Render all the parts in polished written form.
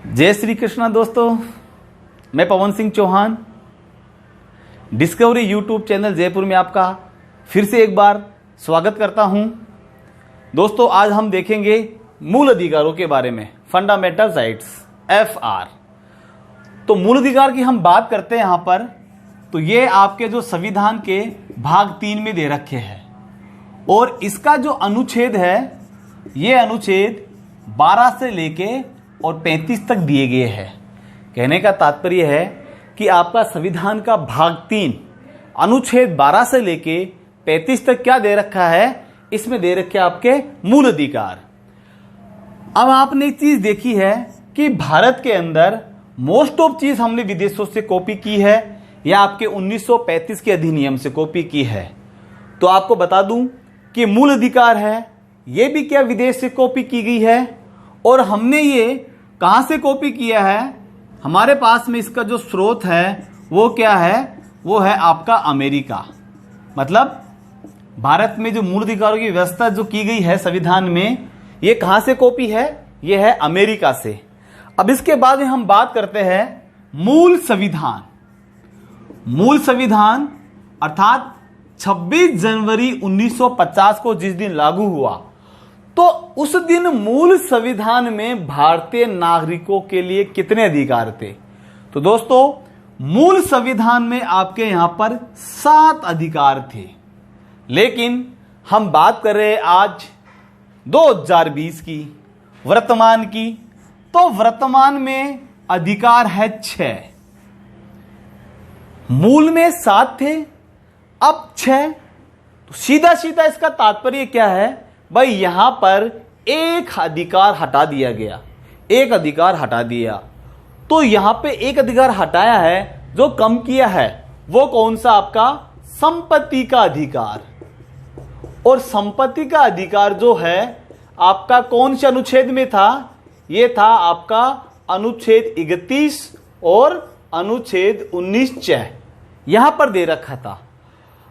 जय श्री कृष्णा दोस्तों, मैं Pawan Singh Chauhan discovery YouTube channel Jaipur में आपका फिर से एक बार स्वागत करता हूं। दोस्तों, आज हम देखेंगे मूल अधिकारों के बारे में, फंडामेंटल राइट्स FR। तो मूल अधिकार की हम बात करते हैं यहां पर, तो ये आपके जो संविधान के भाग 3 में दे रखे हैं और इसका जो अनुच्छेद है ये अनुच्छेद 12 से लेके और 35 तक दिए गए हैं। कहने का तात्पर्य है कि आपका संविधान का भाग 3 अनुच्छेद 12 से लेके 35 तक क्या दे रखा है, इसमें दे रखे आपके मूल अधिकार। अब आपने एक चीज देखी है कि भारत के अंदर मोस्ट ऑफ चीज हमने विदेशों से कॉपी की है या आपके 1935 के अधिनियम से कॉपी की है। तो आपको बता दूं कि मूल अधिकार है ये भी क्या विदेश से कॉपी की गई है, और हमने ये कहां से कॉपी किया है। हमारे पास में इसका जो स्रोत है वो क्या है, वो है आपका अमेरिका। मतलब भारत में जो मूल अधिकारों की व्यवस्था जो की गई है संविधान में, ये कहां से कॉपी है, ये है अमेरिका से। अब इसके बाद में हम बात करते हैं मूल संविधान। मूल संविधान अर्थात 26 जनवरी 1950 को जिस दिन लागू हुआ, तो उस दिन मूल संविधान में भारतीय नागरिकों के लिए कितने अधिकार थे। तो दोस्तों, मूल संविधान में आपके यहां पर 7 अधिकार थे, लेकिन हम बात कर रहे हैं आज 2020 की, वर्तमान की। तो वर्तमान में अधिकार है 6। मूल में 7 थे, अब 6। तो सीधा सीधा इसका तात्पर्य क्या है भाई, यहां पर एक अधिकार हटा दिया गया, एक अधिकार हटा दिया। तो यहां पे एक अधिकार हटाया है, जो कम किया है वो कौन सा, आपका संपत्ति का अधिकार। और संपत्ति का अधिकार जो है आपका कौन से अनुच्छेद में था, ये था आपका अनुच्छेद 31 और अनुच्छेद 19 यहां पर दे रखा था।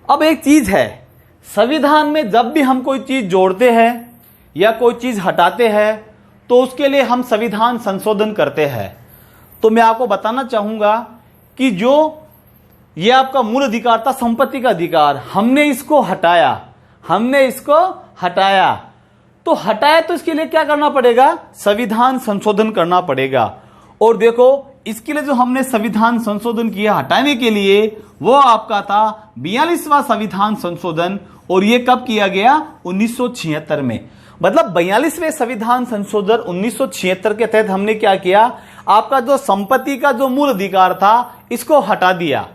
अब एक चीज है, संविधान में जब भी हम कोई चीज जोड़ते हैं या कोई चीज हटाते हैं तो उसके लिए हम संविधान संशोधन करते हैं। तो मैं आपको बताना चाहूंगा कि जो ये आपका मूल अधिकार था संपत्ति का अधिकार, हमने इसको हटाया, तो हटाया तो इसके लिए क्या करना पड़ेगा, संविधान संशोधन करना पड़ेगा। और देखो, इसके लिए जो हमने संविधान संशोधन किया हटाने के लिए, वो आपका था 42वां संविधान संशोधन। और ये कब किया गया, 1976 में। मतलब 42वें संविधान संशोधन 1976 के तहत हमने क्या किया, आपका जो संपत्ति का जो मूल अधिकार था इसको हटा दिया,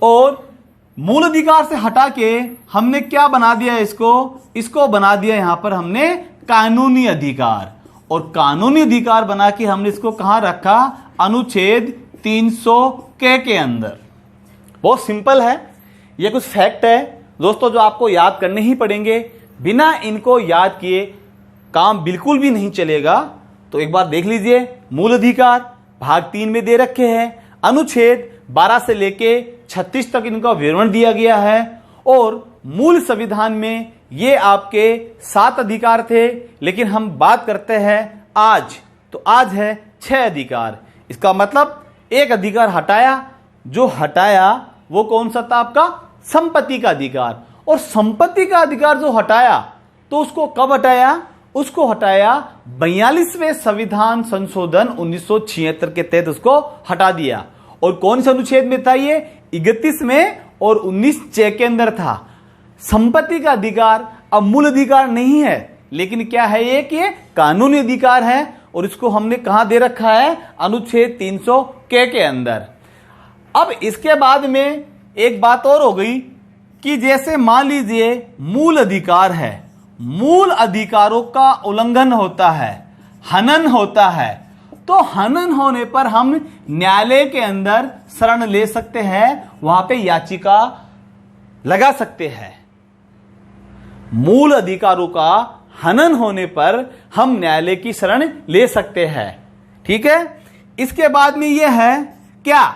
और मूल अधिकार से हटा के हमने क्या बना दिया, इसको बना दिया यहां पर हमने कानूनी अधिकार। और कानूनी अधिकार बना के हमने इसको कहां रखा, अनुच्छेद 300 के अंदर। बहुत सिंपल है, ये कुछ फैक्ट है दोस्तों जो आपको याद करने ही पड़ेंगे। बिना इनको याद किए काम बिल्कुल भी नहीं चलेगा। तो एक बार देख लीजिए, मूल अधिकार भाग 3 में दे रखे हैं, अनुच्छेद 12 से लेके 36 तक इनका विवरण दिया गया है। और मूल संविधान में ये आपके 7 अधिकार थे, लेकिन हम बात करते हैं आज, तो आज है 6 अधिकार। इसका मतलब एक अधिकार हटाया, जो हटाया वो कौन सा था, आपका संपत्ति का अधिकार। और संपत्ति का अधिकार जो हटाया, तो उसको कब हटाया, उसको हटाया 42वें संविधान संशोधन 1976 के तहत उसको हटा दिया। और कौन से अनुच्छेद में था ये, 31 में और 19 के अंदर था। संपत्ति का अधिकार अब मूल अधिकार नहीं है, लेकिन क्या है ये कि कानूनी अधिकार है, और इसको हमने कहां दे रखा है, अनुच्छेद 300 के अंदर। अब इसके बाद में एक बात और हो गई कि जैसे मान लीजिए मूल अधिकार है, मूल अधिकारों का उल्लंघन होता है, हनन होता है, तो हनन होने पर हम न्यायालय के अंदर शरण ले सकते हैं, वहां पे याचिका लगा सकते हैं। मूल अधिकारों का हनन होने पर हम न्यायालय की शरण ले सकते हैं। ठीक है, इसके बाद में यह है क्या,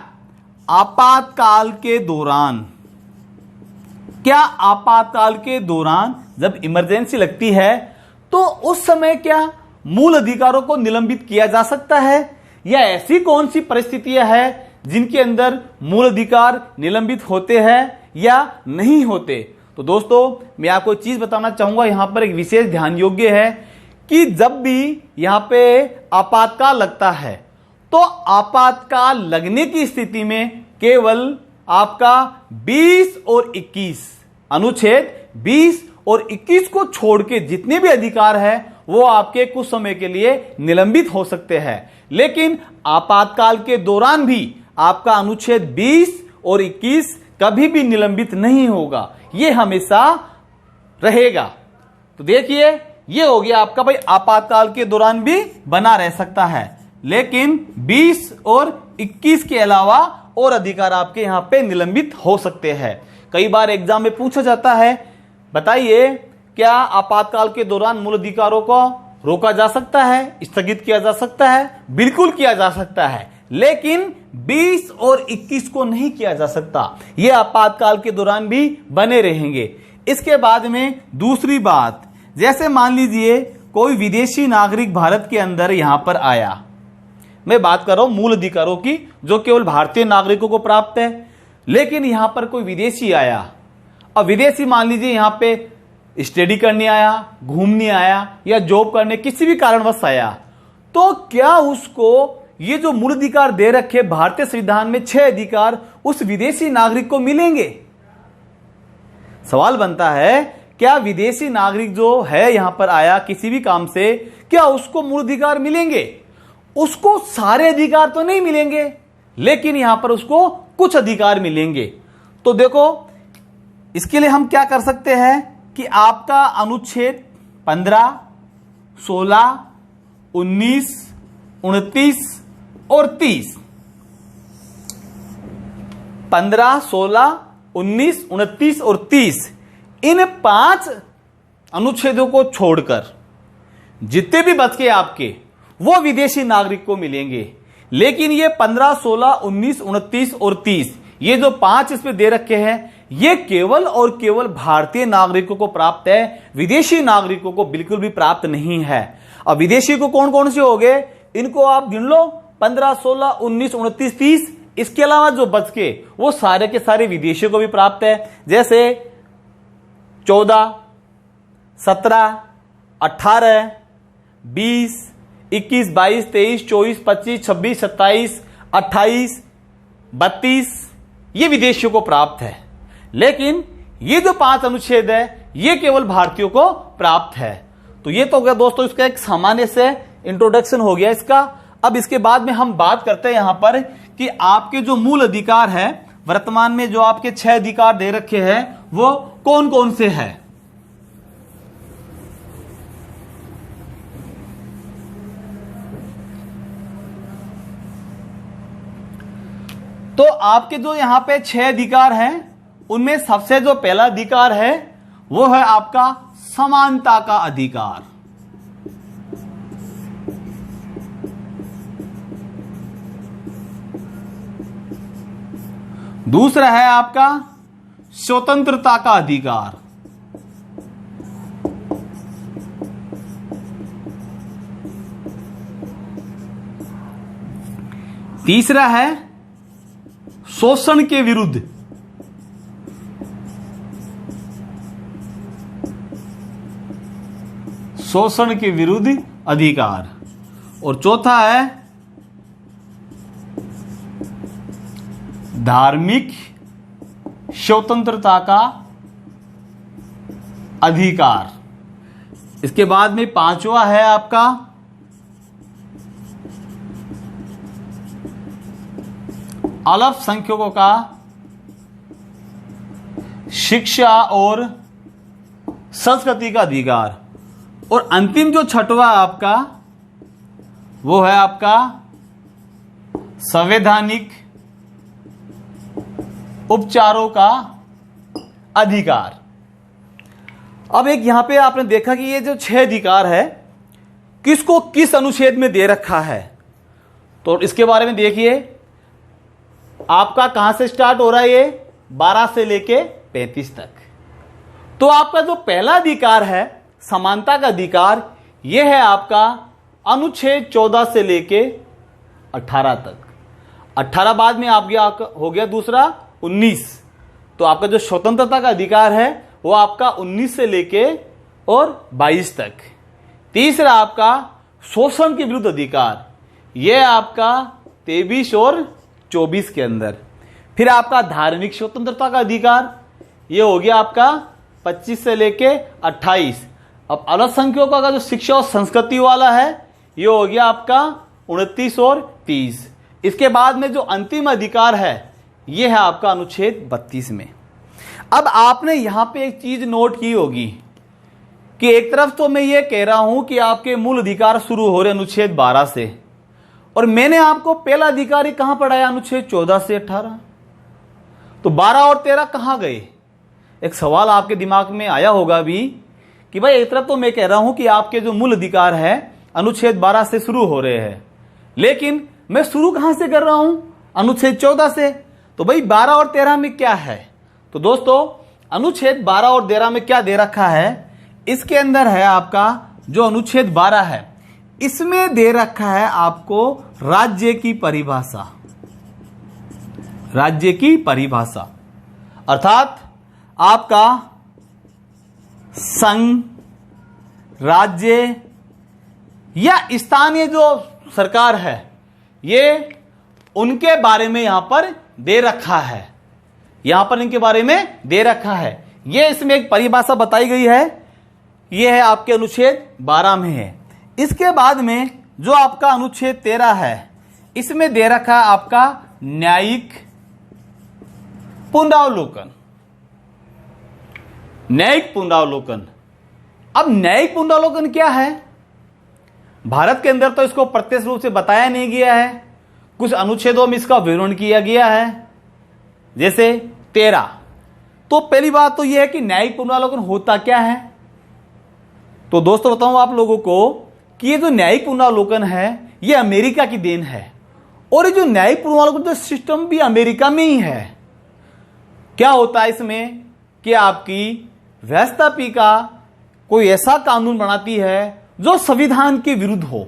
आपातकाल के दौरान, क्या आपातकाल के दौरान जब इमरजेंसी लगती है तो उस समय क्या मूल अधिकारों को निलंबित किया जा सकता है, या ऐसी कौन सी परिस्थितियां हैं जिनके अंदर मूल अधिकार निलंबित होते हैं या नहीं होते। तो दोस्तों मैं आपको एक चीज बताना चाहूंगा, यहां पर एक विशेष ध्यान योग्य है कि जब भी यहां पे आपातकाल लगता है तो आपातकाल लगने की स्थिति में केवल आपका 20 और 21 अनुच्छेद 20 और 21 को छोड़ के जितने भी अधिकार है वो आपके कुछ समय के लिए निलंबित हो सकते हैं, लेकिन आपातकाल के दौरान भी आपका अनुच्छेद 20 और 21 कभी भी निलंबित नहीं होगा, ये हमेशा रहेगा। तो देखिए ये हो गया आपका भाई आपातकाल के दौरान भी बना रह सकता है, लेकिन 20 और 21 के अलावा और अधिकार आपके यहां पे निलंबित हो सकते हैं। कई बार एग्जाम में पूछा जाता है, बताइए क्या आपातकाल के दौरान मूल अधिकारों को रोका जा सकता है, स्थगित किया जा सकता है? बिल्कुल किया जा सकता है, लेकिन 20 और 21 को नहीं किया जा सकता, ये आपातकाल के दौरान भी बने रहेंगे। इसके बाद में दूसरी बात, जैसे मान लीजिए कोई विदेशी नागरिक भारत के अंदर यहां पर आया, मैं बात कर रहा हूं मूल अधिकारों की जो केवल भारतीय नागरिकों को प्राप्त है, लेकिन यहां पर कोई विदेशी आया, अब विदेशी मान लीजिए यहां पे स्टडी करने आया, घूमने आया या जॉब करने किसी भी कारणवश आया, तो क्या उसको ये जो मूल अधिकार दे रखे भारतीय संविधान में 6 अधिकार उस विदेशी नागरिक को मिलेंगे? सवाल बनता है क्या विदेशी नागरिक जो है यहां पर आया किसी भी काम से, क्या उसको मूल अधिकार मिलेंगे? उसको सारे अधिकार तो नहीं मिलेंगे, लेकिन यहां पर उसको कुछ अधिकार मिलेंगे। तो देखो इसके लिए हम क्या कर सकते हैं कि आपका अनुच्छेद 15, 16, 19, 29 और 30, 15, 16, 19, 29 और 30, इन 5 अनुच्छेदों को छोड़कर जितने भी बच के आपके वो विदेशी नागरिक को मिलेंगे, लेकिन ये 15, 16, 19, 29 और 30 ये जो 5 इसमें दे रखे हैं ये केवल और केवल भारतीय नागरिकों को प्राप्त है, विदेशी नागरिकों को बिल्कुल भी प्राप्त नहीं है। अब विदेशी को कौन कौन से हो गए इनको आप गिन लो, 15, 16, 19, 29, 30, इसके अलावा जो बच के वो सारे के सारे विदेशियों को भी प्राप्त है, जैसे 14, 17, 18, 20, 21, 22, 23, 24, 25, 26, 27, 28, 32 ये विदेशियों को प्राप्त है, लेकिन ये जो 5 अनुच्छेद है ये केवल भारतीयों को प्राप्त है। तो ये तो हो गया दोस्तों इसका एक सामान्य से इंट्रोडक्शन हो गया इसका। अब इसके बाद में हम बात करते हैं यहां पर कि आपके जो मूल अधिकार है वर्तमान में जो आपके 6 अधिकार दे रखे हैं वो कौन कौन से हैं। तो आपके जो यहां पे 6 अधिकार हैं उनमें सबसे जो पहला अधिकार है वो है आपका समानता का अधिकार। दूसरा है आपका स्वतंत्रता का अधिकार। तीसरा है शोषण के विरुद्ध। शोषण के विरुद्ध अधिकार। और चौथा है धार्मिक स्वतंत्रता का अधिकार। इसके बाद में 5वां है आपका अल्पसंख्यकों का शिक्षा और संस्कृति का अधिकार। और अंतिम जो 6वां आपका वो है आपका संवैधानिक उपचारों का अधिकार। अब एक यहां पे आपने देखा कि ये जो 6 अधिकार है किसको किस अनुच्छेद में दे रखा है, तो इसके बारे में देखिए आपका कहां से स्टार्ट हो रहा है, ये 12 से लेके 35 तक। तो आपका जो पहला अधिकार है समानता का अधिकार, यह है आपका अनुच्छेद 14 से लेके 18 तक। 18 बाद में आप हो गया दूसरा 19। तो आपका जो स्वतंत्रता का अधिकार है वो आपका 19 से लेके और 22 तक। तीसरा आपका शोषण के विरुद्ध अधिकार, यह आपका 23 और 24 के अंदर। फिर आपका धार्मिक स्वतंत्रता का अधिकार, ये हो गया आपका 25 से लेके 28। अब अल्पसंख्यकों का जो शिक्षा और संस्कृति वाला है ये हो गया आपका 29 और 30। इसके बाद में जो अंतिम अधिकार है ये है आपका अनुच्छेद 32 में। अब आपने यहां पे एक चीज नोट की होगी कि एक तरफ तो मैं ये कह रहा हूं कि आपके मूल अधिकार शुरू हो रहे अनुच्छेद 12 से, और मैंने आपको पहला अधिकार कहां पढ़ाया, अनुच्छेद 14 से 18। तो 12 और 13 कहां गए? एक सवाल आपके दिमाग में आया होगा भी कि भाई एक तरफ तो मैं कह रहा हूं कि आपके जो मूल अधिकार है अनुच्छेद 12 से शुरू हो रहे हैं, लेकिन मैं शुरू कहां से कर रहा हूं, अनुच्छेद 14 से। तो भाई 12 और 13 में क्या है? तो दोस्तों अनुच्छेद 12 और 13 में क्या दे रखा है, इसके अंदर है आपका जो अनुच्छेद 12 है इसमें दे रखा है आपको राज्य की परिभाषा। राज्य की परिभाषा अर्थात आपका संघ, राज्य या स्थानीय जो सरकार है ये उनके बारे में यहां पर दे रखा है। यहां पर इनके बारे में दे रखा है, ये इसमें एक परिभाषा बताई गई है। ये है आपके अनुच्छेद 12 में है। इसके बाद में जो आपका अनुच्छेद 13 है इसमें दे रखा है आपका न्यायिक पुनरावलोकन। न्यायिक पुनरावलोकन, अब न्यायिक पुनरावलोकन क्या है? भारत के अंदर तो इसको प्रत्यक्ष रूप से बताया नहीं गया है, कुछ अनुच्छेदों में इसका विवरण किया गया है, जैसे 13। तो पहली बात तो यह है कि न्यायिक पुनरावलोकन होता क्या है। तो दोस्तों बताऊं आप लोगों को कि ये जो न्यायिक पुनरावलोकन है ये अमेरिका की देन है, और ये जो न्यायिक पुनरावलोकन जो सिस्टम भी अमेरिका में ही है। क्या होता है इसमें कि आपकी व्यवस्थापिका कोई ऐसा कानून बनाती है जो संविधान के विरुद्ध हो,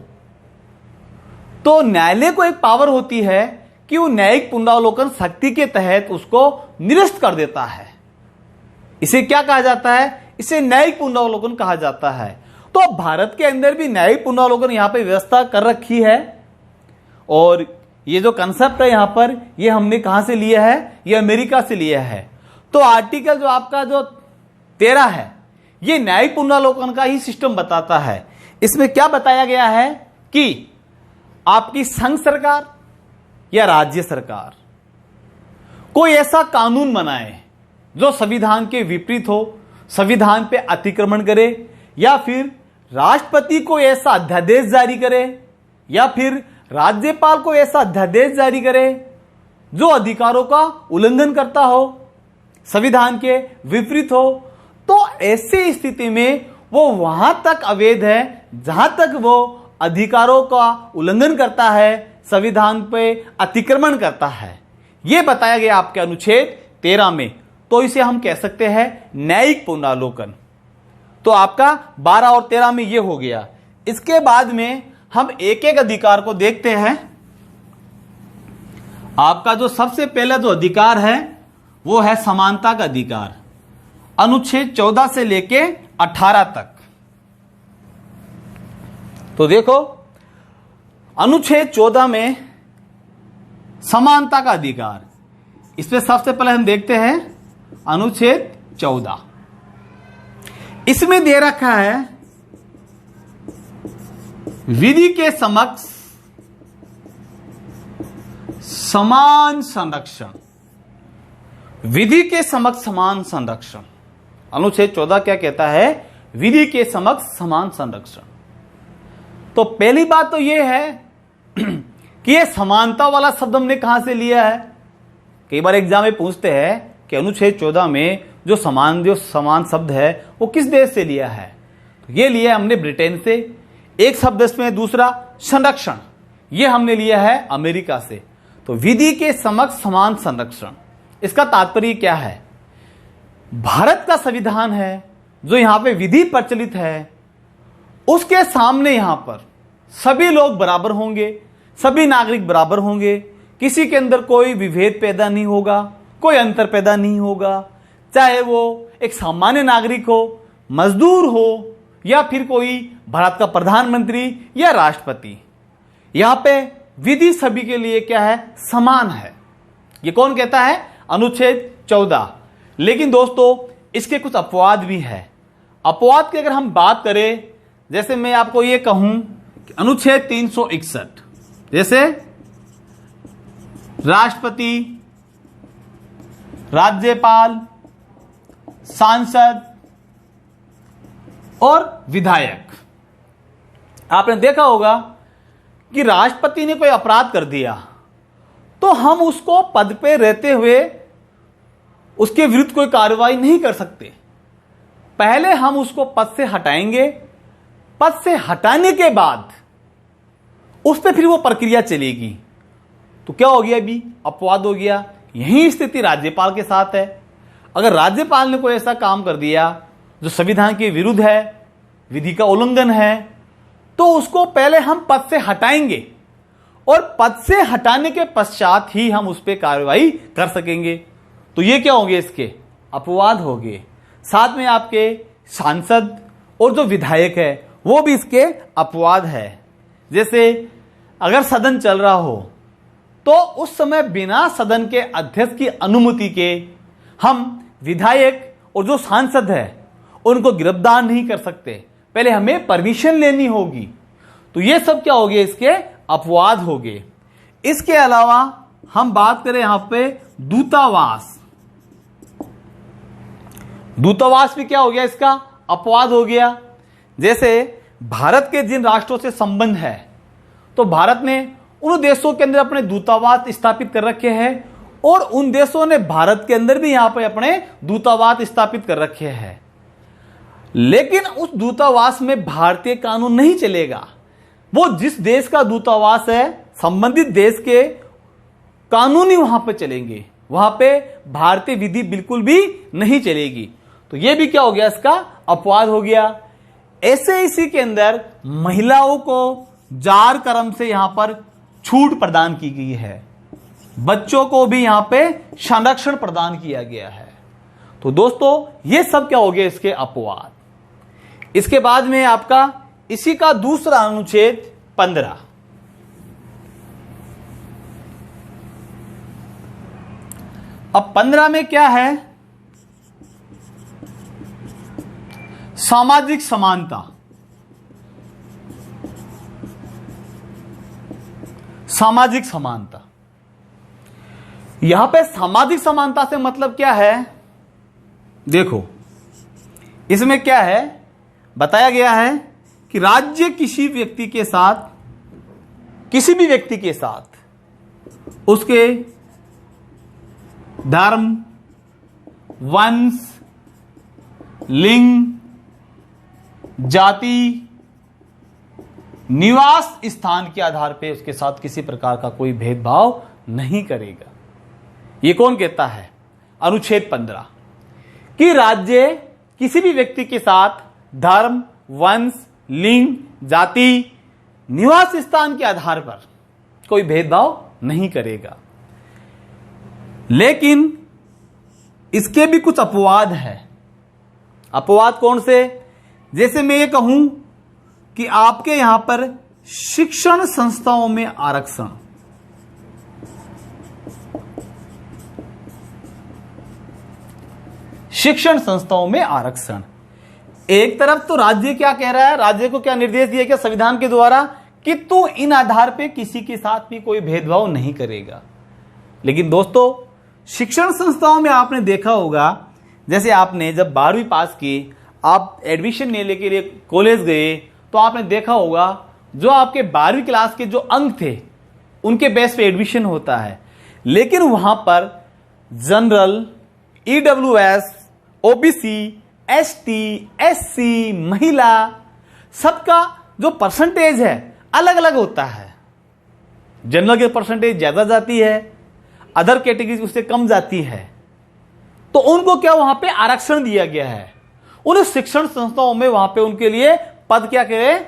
तो न्यायालय को एक पावर होती है कि वो न्यायिक पुनरावलोकन शक्ति के तहत उसको निरस्त कर देता है। इसे क्या कहा जाता है? इसे न्यायिक पुनरावलोकन कहा जाता है। तो अब भारत के अंदर भी न्यायिक पुनरावलोकन यहां पे व्यवस्था कर रखी है, और ये जो कंसेप्ट है यहां पर ये हमने कहां से लिया है? ये अमेरिका से लिया है। तो आर्टिकल जो आपका जो 13 है ये न्यायिक पुनरावलोकन का ही सिस्टम बताता है। इसमें क्या बताया गया है कि आपकी संघ सरकार या राज्य सरकार कोई ऐसा कानून बनाए जो संविधान के विपरीत हो, संविधान पे अतिक्रमण करे, या फिर राष्ट्रपति को ऐसा अध्यादेश जारी करे, या फिर राज्यपाल को ऐसा अध्यादेश जारी करे जो अधिकारों का उल्लंघन करता हो, संविधान के विपरीत हो, तो ऐसी स्थिति में वो वहां तक अवैध है जहां तक वो अधिकारों का उल्लंघन करता है, संविधान पे अतिक्रमण करता है। यह बताया गया आपके अनुच्छेद 13 में। तो इसे हम कह सकते हैं न्यायिक पुनरावलोकन। तो आपका 12 और 13 में यह हो गया। इसके बाद में हम एक एक अधिकार को देखते हैं। आपका जो सबसे पहला जो अधिकार है वो है समानता का अधिकार, अनुच्छेद 14 से लेके 18 तक। तो देखो अनुच्छेद 14 में समानता का अधिकार, इसमें सबसे पहले हम देखते हैं अनुच्छेद 14। इसमें दे रखा है विधि के समक्ष समान संरक्षण। विधि के समक्ष समान संरक्षण, अनुच्छेद 14 क्या कहता है? विधि के समक्ष समान संरक्षण। तो पहली बात तो यह है कि यह समानता वाला शब्द हमने कहां से लिया है। कई बार एग्जाम में पूछते हैं कि अनुच्छेद 14 में जो समान शब्द है वो किस देश से लिया है। तो ये लिया हमने ब्रिटेन से। एक शब्द इसमें दूसरा संरक्षण, ये हमने लिया है अमेरिका से। तो विधि के समक्ष समान संरक्षण, इसका तात्पर्य क्या है? भारत का संविधान है जो यहां पे विधि प्रचलित है, उसके सामने यहां पर सभी लोग बराबर होंगे, सभी नागरिक बराबर होंगे, किसी के अंदर कोई विभेद पैदा नहीं होगा, कोई अंतर पैदा नहीं होगा, चाहे वो एक सामान्य नागरिक हो, मजदूर हो, या फिर कोई भारत का प्रधानमंत्री या राष्ट्रपति। यहां पे विधि सभी के लिए क्या है, समान है। ये कौन कहता है, अनुच्छेद 14। लेकिन दोस्तों इसके कुछ अपवाद भी है। अपवाद की अगर हम बात करें, जैसे मैं आपको ये कहूं कि अनुच्छेद 361, जैसे राष्ट्रपति, राज्यपाल, सांसद और विधायक। आपने देखा होगा कि राष्ट्रपति ने कोई अपराध कर दिया तो हम उसको पद पे रहते हुए उसके विरुद्ध कोई कार्रवाई नहीं कर सकते। पहले हम उसको पद से हटाएंगे, पद से हटाने के बाद उस पर फिर वो प्रक्रिया चलेगी। तो क्या हो गया, अभी अपवाद हो गया। यही स्थिति राज्यपाल के साथ है। अगर राज्यपाल ने कोई ऐसा काम कर दिया जो संविधान के विरुद्ध है, विधि का उल्लंघन है, तो उसको पहले हम पद से हटाएंगे और पद से हटाने के पश्चात ही हम उस पर कार्रवाई कर सकेंगे। तो ये क्या होंगे, इसके अपवाद होंगे। साथ में आपके सांसद और जो विधायक है वो भी इसके अपवाद है। जैसे अगर सदन चल रहा हो तो उस समय बिना सदन के अध्यक्ष की अनुमति के हम विधायक और जो सांसद है उनको गिरफ्तार नहीं कर सकते, पहले हमें परमिशन लेनी होगी। तो ये सब क्या हो गए, इसके अपवाद हो गए। इसके अलावा हम बात करें यहां पे दूतावास। दूतावास भी क्या हो गया, इसका अपवाद हो गया। जैसे भारत के जिन राष्ट्रों से संबंध है, तो भारत ने उन देशों के अंदर अपने दूतावास स्थापित कर रखे हैं और उन देशों ने भारत के अंदर भी यहां पर अपने दूतावास स्थापित कर रखे हैं। लेकिन उस दूतावास में भारतीय कानून नहीं चलेगा। वो जिस देश का दूतावास है, संबंधित देश के कानून ही वहां पे चलेंगे, वहां पे भारतीय विधि बिल्कुल भी नहीं चलेगी। तो ये भी क्या हो गया, इसका अपवाद हो गया। ऐसे इसी के अंदर महिलाओं को जार कर्म से यहां पर छूट प्रदान की गई है, बच्चों को भी यहां पे संरक्षण प्रदान किया गया है। तो दोस्तों ये सब क्या हो गया, इसके अपवाद। इसके बाद में आपका इसी का दूसरा अनुच्छेद 15। अब 15 में क्या है, सामाजिक समानता। सामाजिक समानता, यहां पे सामाजिक समानता से मतलब क्या है, देखो इसमें क्या है, बताया गया है कि राज्य किसी व्यक्ति के साथ, किसी भी व्यक्ति के साथ उसके धर्म, वंश, लिंग, जाति, निवास स्थान के आधार पर उसके साथ किसी प्रकार का कोई भेदभाव नहीं करेगा। ये कौन कहता है, अनुच्छेद 15, कि राज्य किसी भी व्यक्ति के साथ धर्म, वंश, लिंग, जाति, निवास स्थान के आधार पर कोई भेदभाव नहीं करेगा। लेकिन इसके भी कुछ अपवाद है। अपवाद कौन से, जैसे मैं ये कहूं कि आपके यहां पर शिक्षण संस्थाओं में आरक्षण, शिक्षण संस्थाओं में आरक्षण। एक तरफ तो राज्य क्या कह रहा है, राज्य को क्या निर्देश दिया गया संविधान के द्वारा कि तू इन आधार पे किसी के साथ भी कोई भेदभाव नहीं करेगा। लेकिन दोस्तों शिक्षण संस्थाओं में आपने देखा होगा, जैसे आपने जब 12वीं पास की, आप एडमिशन लेने के लिए कॉलेज गए, तो आपने देखा होगा जो आपके 12वीं क्लास के जो अंक थे उनके बेस पे एडमिशन होता है। लेकिन वहां पर general, EWS, OBC, ST, SC, महिला, सबका जो परसेंटेज है अलग अलग होता है। जनरल के परसेंटेज ज्यादा जाती है, अदर कैटेगरी उससे कम जाती है। तो उनको क्या वहां पे आरक्षण दिया गया है। उन शिक्षण संस्थाओं में वहां पे उनके लिए पद क्या करें,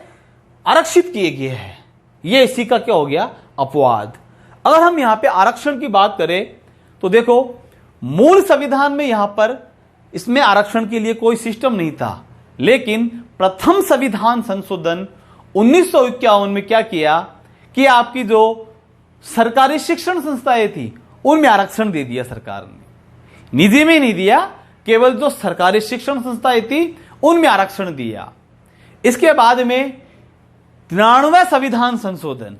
आरक्षित किए गए हैं। ये इसी का क्या हो गया, अपवाद। अगर हम यहां पे आरक्षण की बात करें तो देखो, मूल संविधान में यहां पर इसमें आरक्षण के लिए कोई सिस्टम नहीं था, लेकिन प्रथम संविधान संशोधन 1951 में क्या किया कि आपकी जो सरकारी शिक्षण संस्थाएं थी उनमें आरक्षण दे दिया सरकार ने। निजी में नहीं दिया, केवल जो सरकारी शिक्षण संस्थाएं थी उनमें आरक्षण दिया। इसके बाद में 93वां संविधान संशोधन,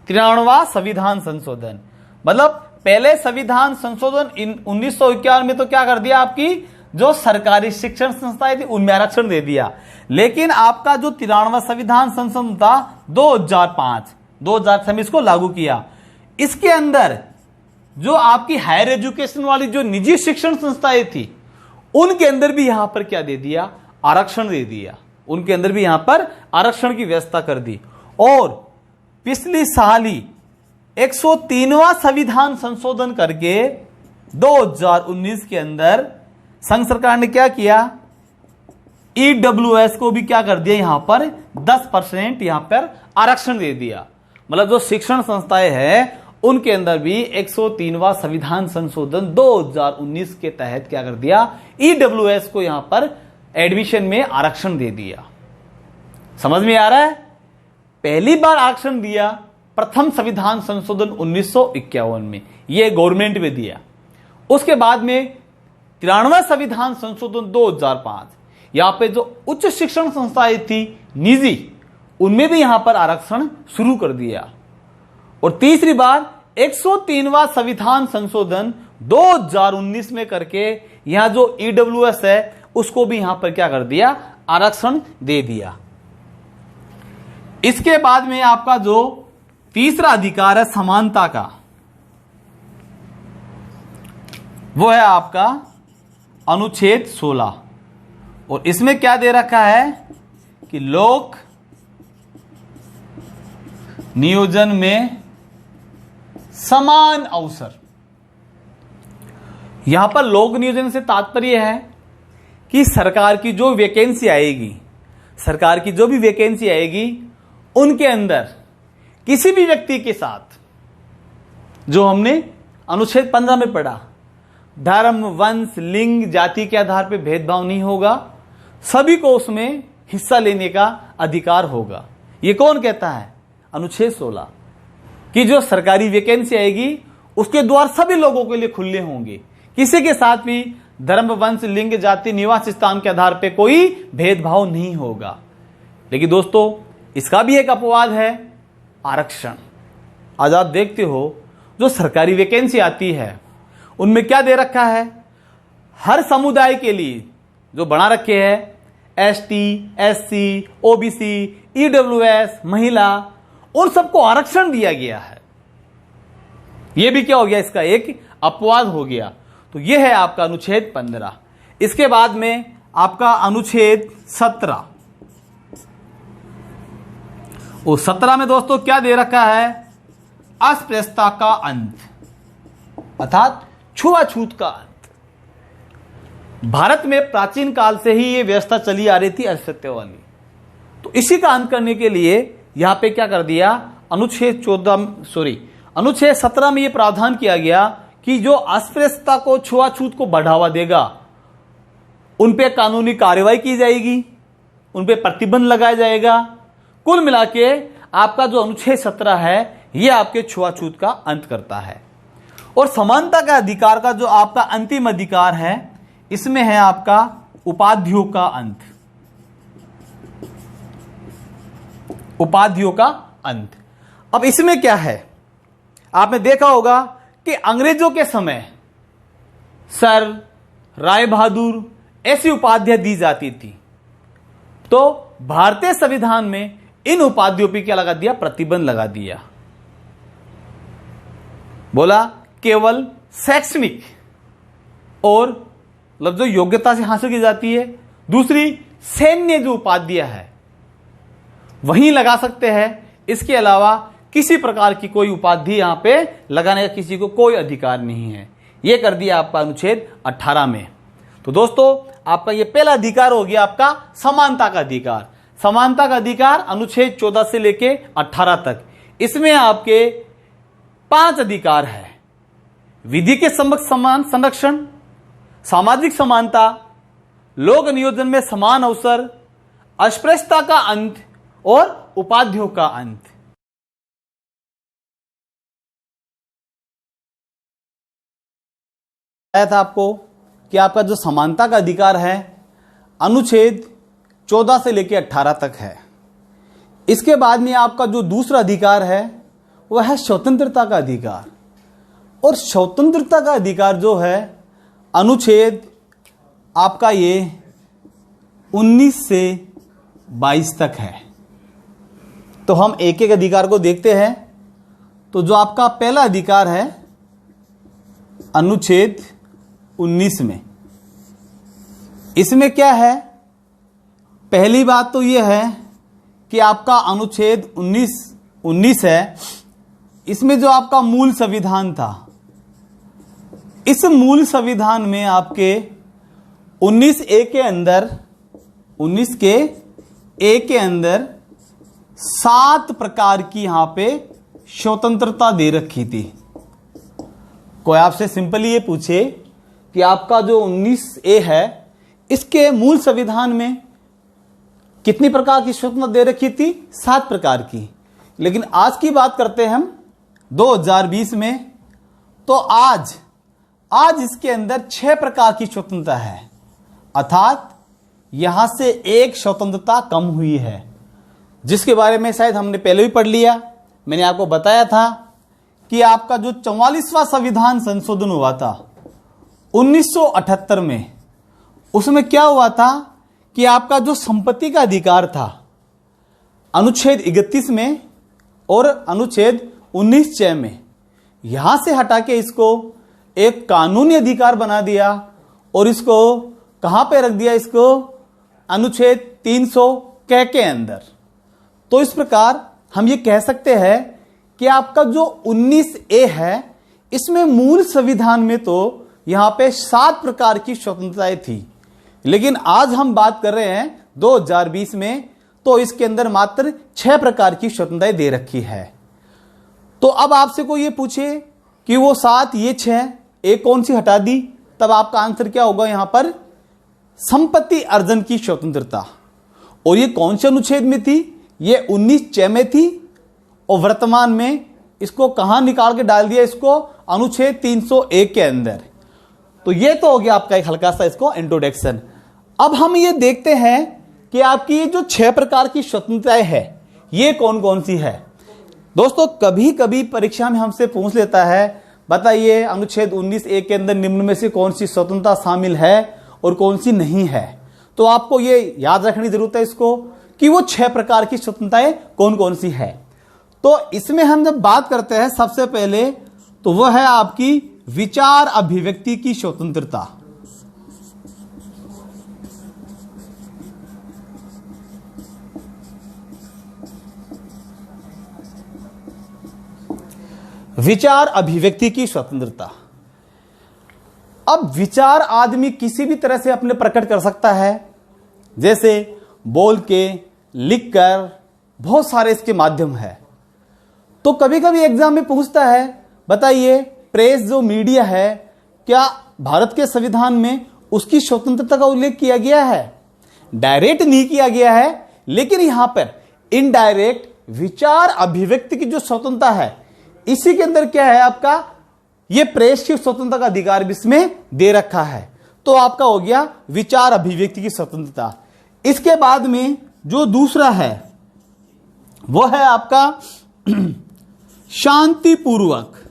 93वां संविधान संशोधन मतलब पहले संविधान संशोधन 1951 में तो क्या कर दिया, आपकी जो सरकारी शिक्षण संस्थाएं थी उनमें आरक्षण दे दिया। लेकिन आपका जो 93वां संविधान संशोधन था 2006 में इसको लागू किया। इसके अंदर जो आपकी हायर एजुकेशन वाली जो निजी शिक्षण संस्थाएं थी उनके अंदर भी यहां पर क्या दे दिया, आरक्षण दे दिया। उनके अंदर भी यहां पर आरक्षण की व्यवस्था कर दी। और पिछली साल ही 103वां संविधान संशोधन करके 2019 के अंदर संघ सरकार ने क्या किया, ईडब्ल्यूएस को भी क्या कर दिया, यहां पर 10% यहां पर आरक्षण दे दिया। मतलब जो शिक्षण संस्थाएं हैं उनके अंदर भी 103वां संविधान संशोधन 2019 के तहत क्या कर दिया, ईडब्ल्यूएस को यहां पर एडमिशन में आरक्षण दे दिया। समझ में आ रहा है? पहली बार आरक्षण दिया प्रथम संविधान संशोधन 1951 में, यह गवर्नमेंट में दिया। उसके बाद में 93वां संविधान संशोधन 2005, यहां पे जो उच्च शिक्षण संस्थाएं थी निजी, उनमें भी यहां पर आरक्षण शुरू कर दिया। और तीसरी बार 103वां संविधान संशोधन 2019 में करके यहां जो ईडब्ल्यूएस है उसको भी यहां पर क्या कर दिया, आरक्षण दे दिया। इसके बाद में आपका जो तीसरा अधिकार है समानता का, वो है आपका अनुच्छेद 16। और इसमें क्या दे रखा है कि लोक नियोजन में समान अवसर। यहां पर लोक नियोजन से तात्पर्य है कि सरकार की जो वैकेंसी आएगी, सरकार की जो भी वैकेंसी आएगी उनके अंदर किसी भी व्यक्ति के साथ, जो हमने अनुच्छेद 15 में पढ़ा, धर्म, वंश, लिंग, जाति के आधार पर भेदभाव नहीं होगा, सभी को उसमें हिस्सा लेने का अधिकार होगा। ये कौन कहता है? अनुच्छेद 16 कि जो सरकारी वैकेंसी आएगी उसके द्वार सभी लोगों के लिए खुले होंगे, किसी के साथ भी धर्म, वंश, लिंग, जाति, निवास स्थान के आधार पर कोई भेदभाव नहीं होगा। लेकिन दोस्तों इसका भी एक अपवाद है, आरक्षण। आज आप देखते हो जो सरकारी वैकेंसी आती है उनमें क्या दे रखा है, हर समुदाय के लिए जो बना रखे हैं एसटी, एससी, ओबीसी, ईडब्ल्यूएस, महिला, उन सबको आरक्षण दिया गया है। यह भी क्या हो गया, इसका एक अपवाद हो गया। तो यह है आपका अनुच्छेद 15। इसके बाद में आपका अनुच्छेद 17। उस 17 में दोस्तों क्या दे रखा है, अस्पृश्यता का अंत, अर्थात छुआछूत का अंत। भारत में प्राचीन काल से ही यह व्यवस्था चली आ रही थी अस्पृश्यता वाली, तो इसी का अंत करने के लिए यहां पे क्या कर दिया, अनुच्छेद 17 में यह प्रावधान किया गया कि जो अस्पृश्यता को, छुआछूत को बढ़ावा देगा उन पे कानूनी कार्रवाई की जाएगी, उन पे प्रतिबंध लगाया जाएगा। कुल मिला के आपका जो अनुच्छेद 17 है यह आपके छुआछूत का अंत करता है। और समानता का अधिकार का जो आपका अंतिम अधिकार है, इसमें है आपका उपाधियों का अंत, उपाधियों का अंत। अब इसमें क्या है, आपने देखा होगा कि अंग्रेजों के समय सर, राय बहादुर ऐसी उपाधियां दी जाती थी, तो भारतीय संविधान में इन उपाधियों पर क्या लगा दिया, प्रतिबंध लगा दिया। बोला केवल शैक्षणिक और मतलब जो योग्यता से हासिल की जाती है, दूसरी सैन्य जो उपाधियां है वहीं लगा सकते हैं। इसके अलावा किसी प्रकार की कोई उपाधि यहां पे लगाने का किसी को कोई अधिकार नहीं है। यह कर दिया आपका अनुच्छेद 18 में। तो दोस्तों आपका यह पहला अधिकार हो गया आपका समानता का अधिकार। समानता का अधिकार अनुच्छेद 14 से लेके 18 तक, इसमें आपके 5 अधिकार है। विधि के समक्ष समान संरक्षण, सामाजिक समानता, लोक नियोजन में समान अवसर, अस्पृश्यता का अंत और उपाधियों का अंत। बताया था आपको कि आपका जो समानता का अधिकार है अनुच्छेद 14 से लेकर 18 तक है। इसके बाद में आपका जो दूसरा अधिकार है वह है स्वतंत्रता का अधिकार, और स्वतंत्रता का अधिकार जो है अनुच्छेद आपका ये 19 से 22 तक है। तो हम एक एक अधिकार को देखते हैं। तो जो आपका पहला अधिकार है अनुच्छेद 19 में, इसमें क्या है? पहली बात तो यह है कि आपका अनुच्छेद 19 है, इसमें जो आपका मूल संविधान था, इस मूल संविधान में आपके 19A के अंदर 7 प्रकार की यहां पे स्वतंत्रता दे रखी थी। कोई आपसे सिंपली ये पूछे कि आपका जो 19A है इसके मूल संविधान में कितनी प्रकार की स्वतंत्रता दे रखी थी? 7 प्रकार की। लेकिन आज की बात करते हैं हम 2020 में, तो आज इसके अंदर 6 प्रकार की स्वतंत्रता है, अर्थात यहां से एक स्वतंत्रता कम हुई है, जिसके बारे में शायद हमने पहले भी पढ़ लिया। मैंने आपको बताया था कि आपका जो 44वां संविधान संशोधन हुआ था 1978 में, उसमें क्या हुआ था कि आपका जो संपत्ति का अधिकार था अनुच्छेद 31 में और अनुच्छेद 19(च) में, यहां से हटा के इसको एक कानूनी अधिकार बना दिया और इसको कहां पे रख दिया? इसको अनुच्छेद 300 के अंदर। तो इस प्रकार हम ये कह सकते हैं कि आपका जो 19A है इसमें मूल संविधान में तो यहां पे 7 प्रकार की स्वतंत्रताएं थी, लेकिन आज हम बात कर रहे हैं 2020 में, तो इसके अंदर मात्र 6 प्रकार की स्वतंत्रताएं दे रखी है। तो अब आपसे कोई ये पूछे कि वो 7 ये 6 एक कौन सी हटा दी, तब आपका आंसर क्या होगा? यहां पर संपत्ति अर्जन की स्वतंत्रता। और ये कौन से अनुच्छेद में थी? ये 19(च) में थी, और वर्तमान में इसको कहां निकाल के डाल दिया? इसको अनुच्छेद 301 के अंदर। तो ये तो हो गया आपका एक हल्का सा इसको इंट्रोडक्शन। अब हम ये देखते हैं कि आपकी ये जो 6 प्रकार की स्वतंत्रताएं है ये कौन कौन सी है। दोस्तों, कभी कभी परीक्षा में हमसे पूछ लेता है, बताइए अनुच्छेद 19A के अंदर निम्न में से कौन सी स्वतंत्रता शामिल है और कौन सी नहीं है। तो आपको ये याद रखने की जरूरत है इसको कि वो 6 प्रकार की स्वतंत्रताएं कौन कौन सी है। तो इसमें हम जब बात करते हैं सबसे पहले तो वह है आपकी विचार अभिव्यक्ति की स्वतंत्रता। विचार अभिव्यक्ति की स्वतंत्रता। अब विचार आदमी किसी भी तरह से अपने प्रकट कर सकता है, जैसे बोल के, लिख कर, बहुत सारे इसके माध्यम है। तो कभी कभी एग्जाम में पूछता है, बताइए प्रेस जो मीडिया है, क्या भारत के संविधान में उसकी स्वतंत्रता का उल्लेख किया गया है? डायरेक्ट नहीं किया गया है, लेकिन यहां पर इनडायरेक्ट विचार अभिव्यक्ति की जो स्वतंत्रता है, इसी के अंदर क्या है आपका? ये प्रेस की स्वतंत्रता का अधिकार भी इसमें दे रखा है। तो आपका हो गया विचार अभिव्यक्ति की स्वतंत्रता। इसके बाद में जो दूसरा है वो है आपका शांतिपूर्वक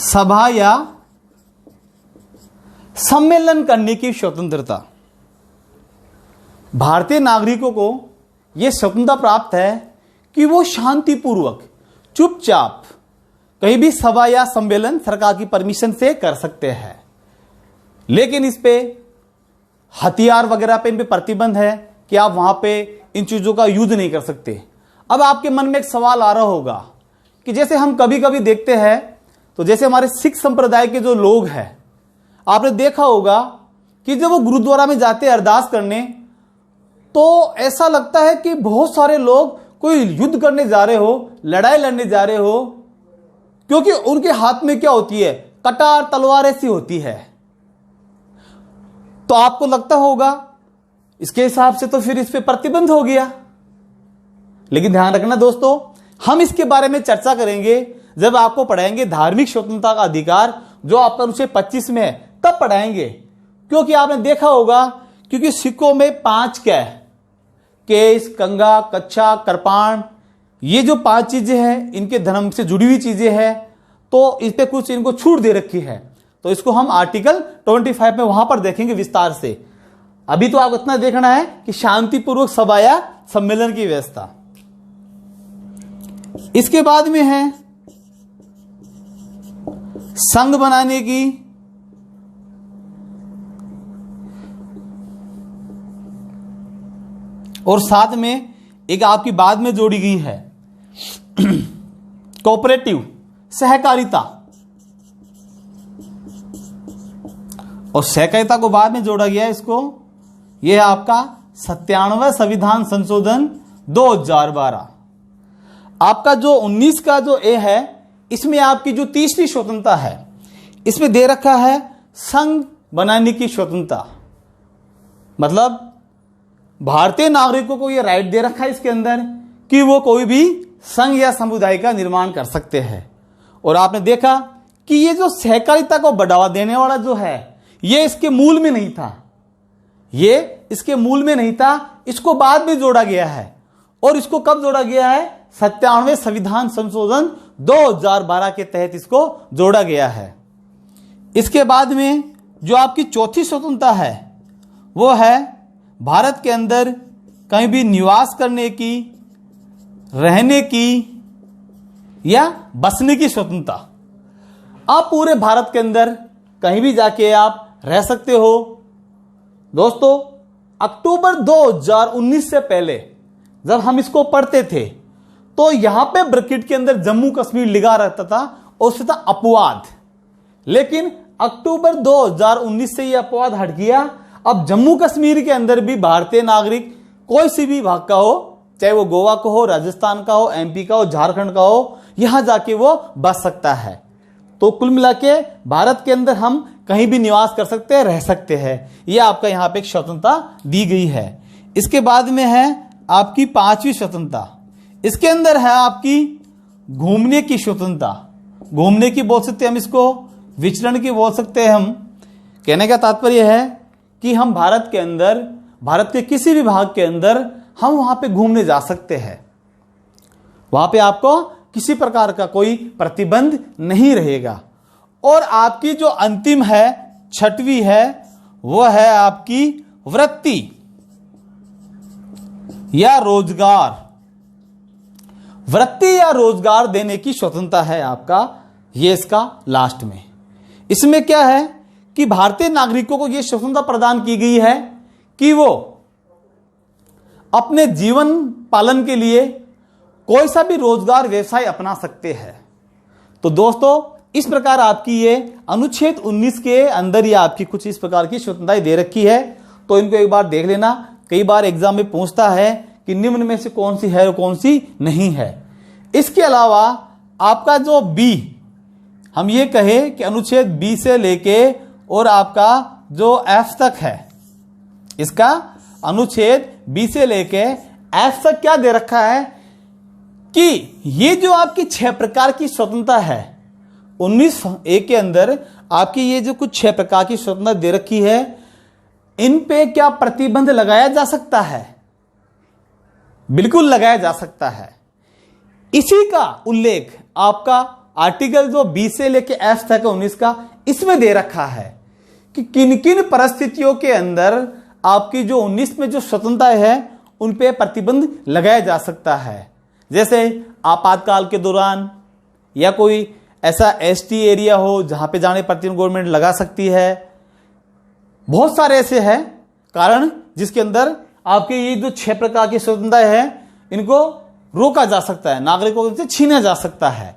सभा या सम्मेलन करने की स्वतंत्रता। भारतीय नागरिकों को यह स्वतंत्रता प्राप्त है कि वो शांतिपूर्वक चुपचाप कहीं भी सभा या सम्मेलन सरकार की परमिशन से कर सकते हैं, लेकिन इस पे हथियार वगैरह पे इन पे प्रतिबंध है कि आप वहां पे इन चीजों का यूज नहीं कर सकते। अब आपके मन में एक सवाल आ रहा होगा कि जैसे हम कभी कभी देखते हैं, तो जैसे हमारे सिख संप्रदाय के जो लोग हैं, आपने देखा होगा कि जब वो गुरुद्वारा में जाते हैं अरदास करने, तो ऐसा लगता है कि बहुत सारे लोग कोई युद्ध करने जा रहे हो, लड़ाई लड़ने जा रहे हो, क्योंकि उनके हाथ में क्या होती है, कटार तलवार ऐसी होती है। तो आपको लगता होगा इसके हिसाब से तो फिर इस पे प्रतिबंध हो गया। लेकिन ध्यान रखना दोस्तों, हम इसके बारे में चर्चा करेंगे जब आपको पढ़ाएंगे धार्मिक स्वतंत्रता का अधिकार, जो आपका अनुच्छेद 25 में है, तब पढ़ाएंगे। क्योंकि आपने देखा होगा, क्योंकि सिक्कों में 5 क्या है, केस, कंगा, कच्छा, कृपाण, ये जो 5 चीजें हैं इनके धर्म से जुड़ी हुई चीजें हैं, तो इस पे कुछ इनको छूट दे रखी है। तो इसको हम आर्टिकल 25 में वहां पर देखेंगे विस्तार से। अभी तो आपको इतना देखना है कि शांतिपूर्वक सभा या सम्मेलन की व्यवस्था। इसके बाद में है संघ बनाने की और साथ में एक आपकी बाद में जोड़ी गई है कोऑपरेटिव, सहकारिता। और सहकारिता को बाद में जोड़ा गया है इसको, यह है आपका 97वां संविधान संशोधन 2012। आपका जो 19 का जो ए है, इसमें आपकी जो तीसरी स्वतंत्रता है, इसमें दे रखा है संघ बनाने की स्वतंत्रता। मतलब भारतीय नागरिकों को यह राइट दे रखा है इसके अंदर कि वो कोई भी संघ या समुदाय का निर्माण कर सकते हैं। और आपने देखा कि ये जो सहकारिता को बढ़ावा देने वाला जो है, ये इसके मूल में नहीं था, ये इसके मूल में नहीं था, इसको बाद में जोड़ा गया है। और इसको कब जोड़ा गया है, 97वें संविधान संशोधन 2012 के तहत इसको जोड़ा गया है। इसके बाद में जो आपकी चौथी स्वतंत्रता है, वो है भारत के अंदर कहीं भी निवास करने की, रहने की या बसने की स्वतंत्रता। आप पूरे भारत के अंदर कहीं भी जाके आप रह सकते हो। दोस्तों, अक्टूबर 2019 से पहले जब हम इसको पढ़ते थे तो यहां पे ब्रैकेट के अंदर जम्मू कश्मीर लिखा रहता था और उससे था अपवाद। लेकिन अक्टूबर 2019 से यह अपवाद हट गया। अब जम्मू कश्मीर के अंदर भी भारतीय नागरिक कोई सी भी भाग का हो, चाहे वो गोवा का हो, राजस्थान का हो, एमपी का हो, झारखंड का हो, यहां जाके वो बस सकता है। तो कुल मिला के भारत के अंदर हम कहीं भी निवास कर सकते हैं, रह सकते हैं। यह आपका यहां पे एक स्वतंत्रता दी गई है। इसके बाद में है आपकी 5वीं स्वतंत्रता। इसके अंदर है आपकी घूमने की स्वतंत्रता। घूमने की बोल सकते हैं हम इसको, विचरण की बोल सकते हैं हम। कहने का तात्पर्य है कि हम भारत के अंदर, भारत के किसी भी भाग के अंदर हम वहां पे घूमने जा सकते हैं। वहां पे आपको किसी प्रकार का कोई प्रतिबंध नहीं रहेगा। और आपकी जो अंतिम है, 6वीं है, वो है आपकी वृत्ति या रोजगार। वृत्ति या रोजगार देने की स्वतंत्रता है आपका, ये इसका लास्ट में। इसमें क्या है कि भारतीय नागरिकों को यह स्वतंत्रता प्रदान की गई है कि वो अपने जीवन पालन के लिए कोई सा भी रोजगार व्यवसाय अपना सकते हैं। तो दोस्तों, इस प्रकार आपकी ये अनुच्छेद 19 के अंदर ही आपकी कुछ इस प्रकार की स्वतंत्रताएं दे रखी है। तो इनको एक बार देख लेना। कई बार एग्जाम में पूछता है कि निम्न में से कौन सी है और कौन सी नहीं है। इसके अलावा आपका जो बी, हम ये कहें कि अनुच्छेद बी से लेके और आपका जो एफ तक है, इसका अनुच्छेद बी से लेके एफ तक क्या दे रखा है कि ये जो आपकी 6 प्रकार की स्वतंत्रता है, 19A के अंदर आपकी ये जो कुछ 6 प्रकार की स्वतंत्रता दे रखी है, इन पे क्या प्रतिबंध लगाया जा सकता है? बिल्कुल लगाया जा सकता है। इसी का उल्लेख आपका आर्टिकल जो बी से लेके एफ तक 19 का, इसमें दे रखा है कि किन किन परिस्थितियों के अंदर आपकी जो 19 में जो स्वतंत्रता है उन पे प्रतिबंध लगाया जा सकता है। जैसे आपातकाल के दौरान, या कोई ऐसा एसटी एरिया हो जहां पे जाने प्रतिबंध गवर्नमेंट लगा सकती है। बहुत सारे ऐसे हैं कारण जिसके अंदर आपके ये जो 6 प्रकार की स्वतंत्रता है इनको रोका जा सकता है, नागरिकों से छीना जा सकता है।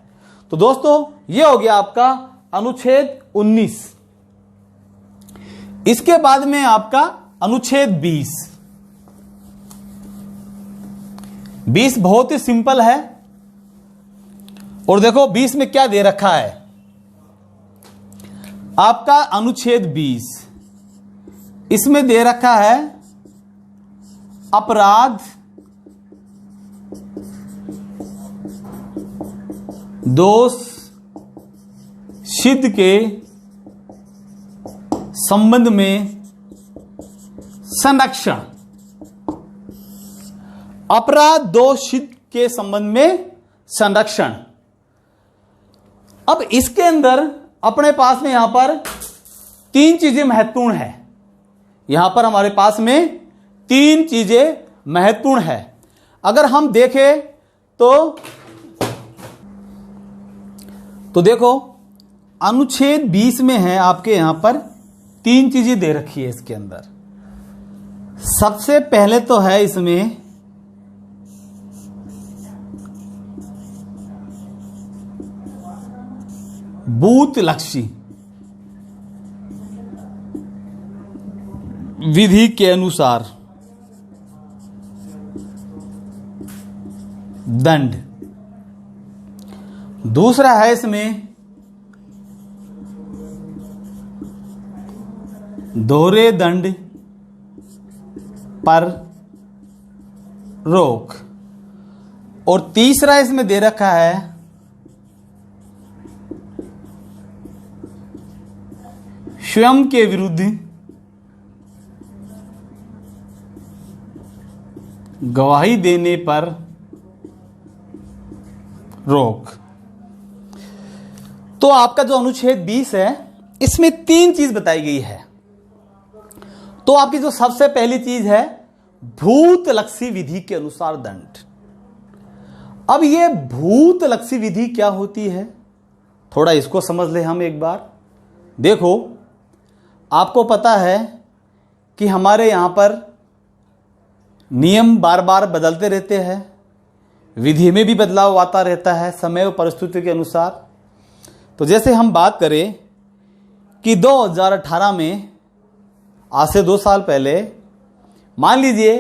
तो दोस्तों, ये हो गया आपका अनुच्छेद 19। इसके बाद में आपका अनुच्छेद 20। 20 बहुत ही सिंपल है। और देखो 20 में क्या दे रखा है आपका अनुच्छेद 20, इसमें दे रखा है अपराध दोष सिद्ध के संबंध में संरक्षण। अपराध दोष सिद्ध के संबंध में संरक्षण। अब इसके अंदर अपने पास में यहां पर 3 चीजें महत्वपूर्ण है। यहां पर हमारे पास में 3 चीजें महत्वपूर्ण है। अगर हम देखें तो देखो अनुच्छेद 20 में है आपके यहां पर 3 चीजें दे रखी है इसके अंदर। सबसे पहले तो है इसमें भूतलक्षी विधि के अनुसार दंड। दूसरा है इसमें दोहरे दंड पर रोक। और तीसरा इसमें दे रखा है स्वयं के विरुद्ध गवाही देने पर रोक। तो आपका जो अनुच्छेद 20 है इसमें 3 चीज बताई गई है। तो आपकी जो सबसे पहली चीज है भूतलक्षी विधि के अनुसार दंड। अब ये भूतलक्षी विधि क्या होती है थोड़ा इसको समझ ले हम एक बार। देखो आपको पता है कि हमारे यहां पर नियम बार बार बदलते रहते हैं, विधि में भी बदलाव आता रहता है समय और परिस्थिति के अनुसार। तो जैसे हम बात करें कि 2018 में आज से 2 साल पहले मान लीजिए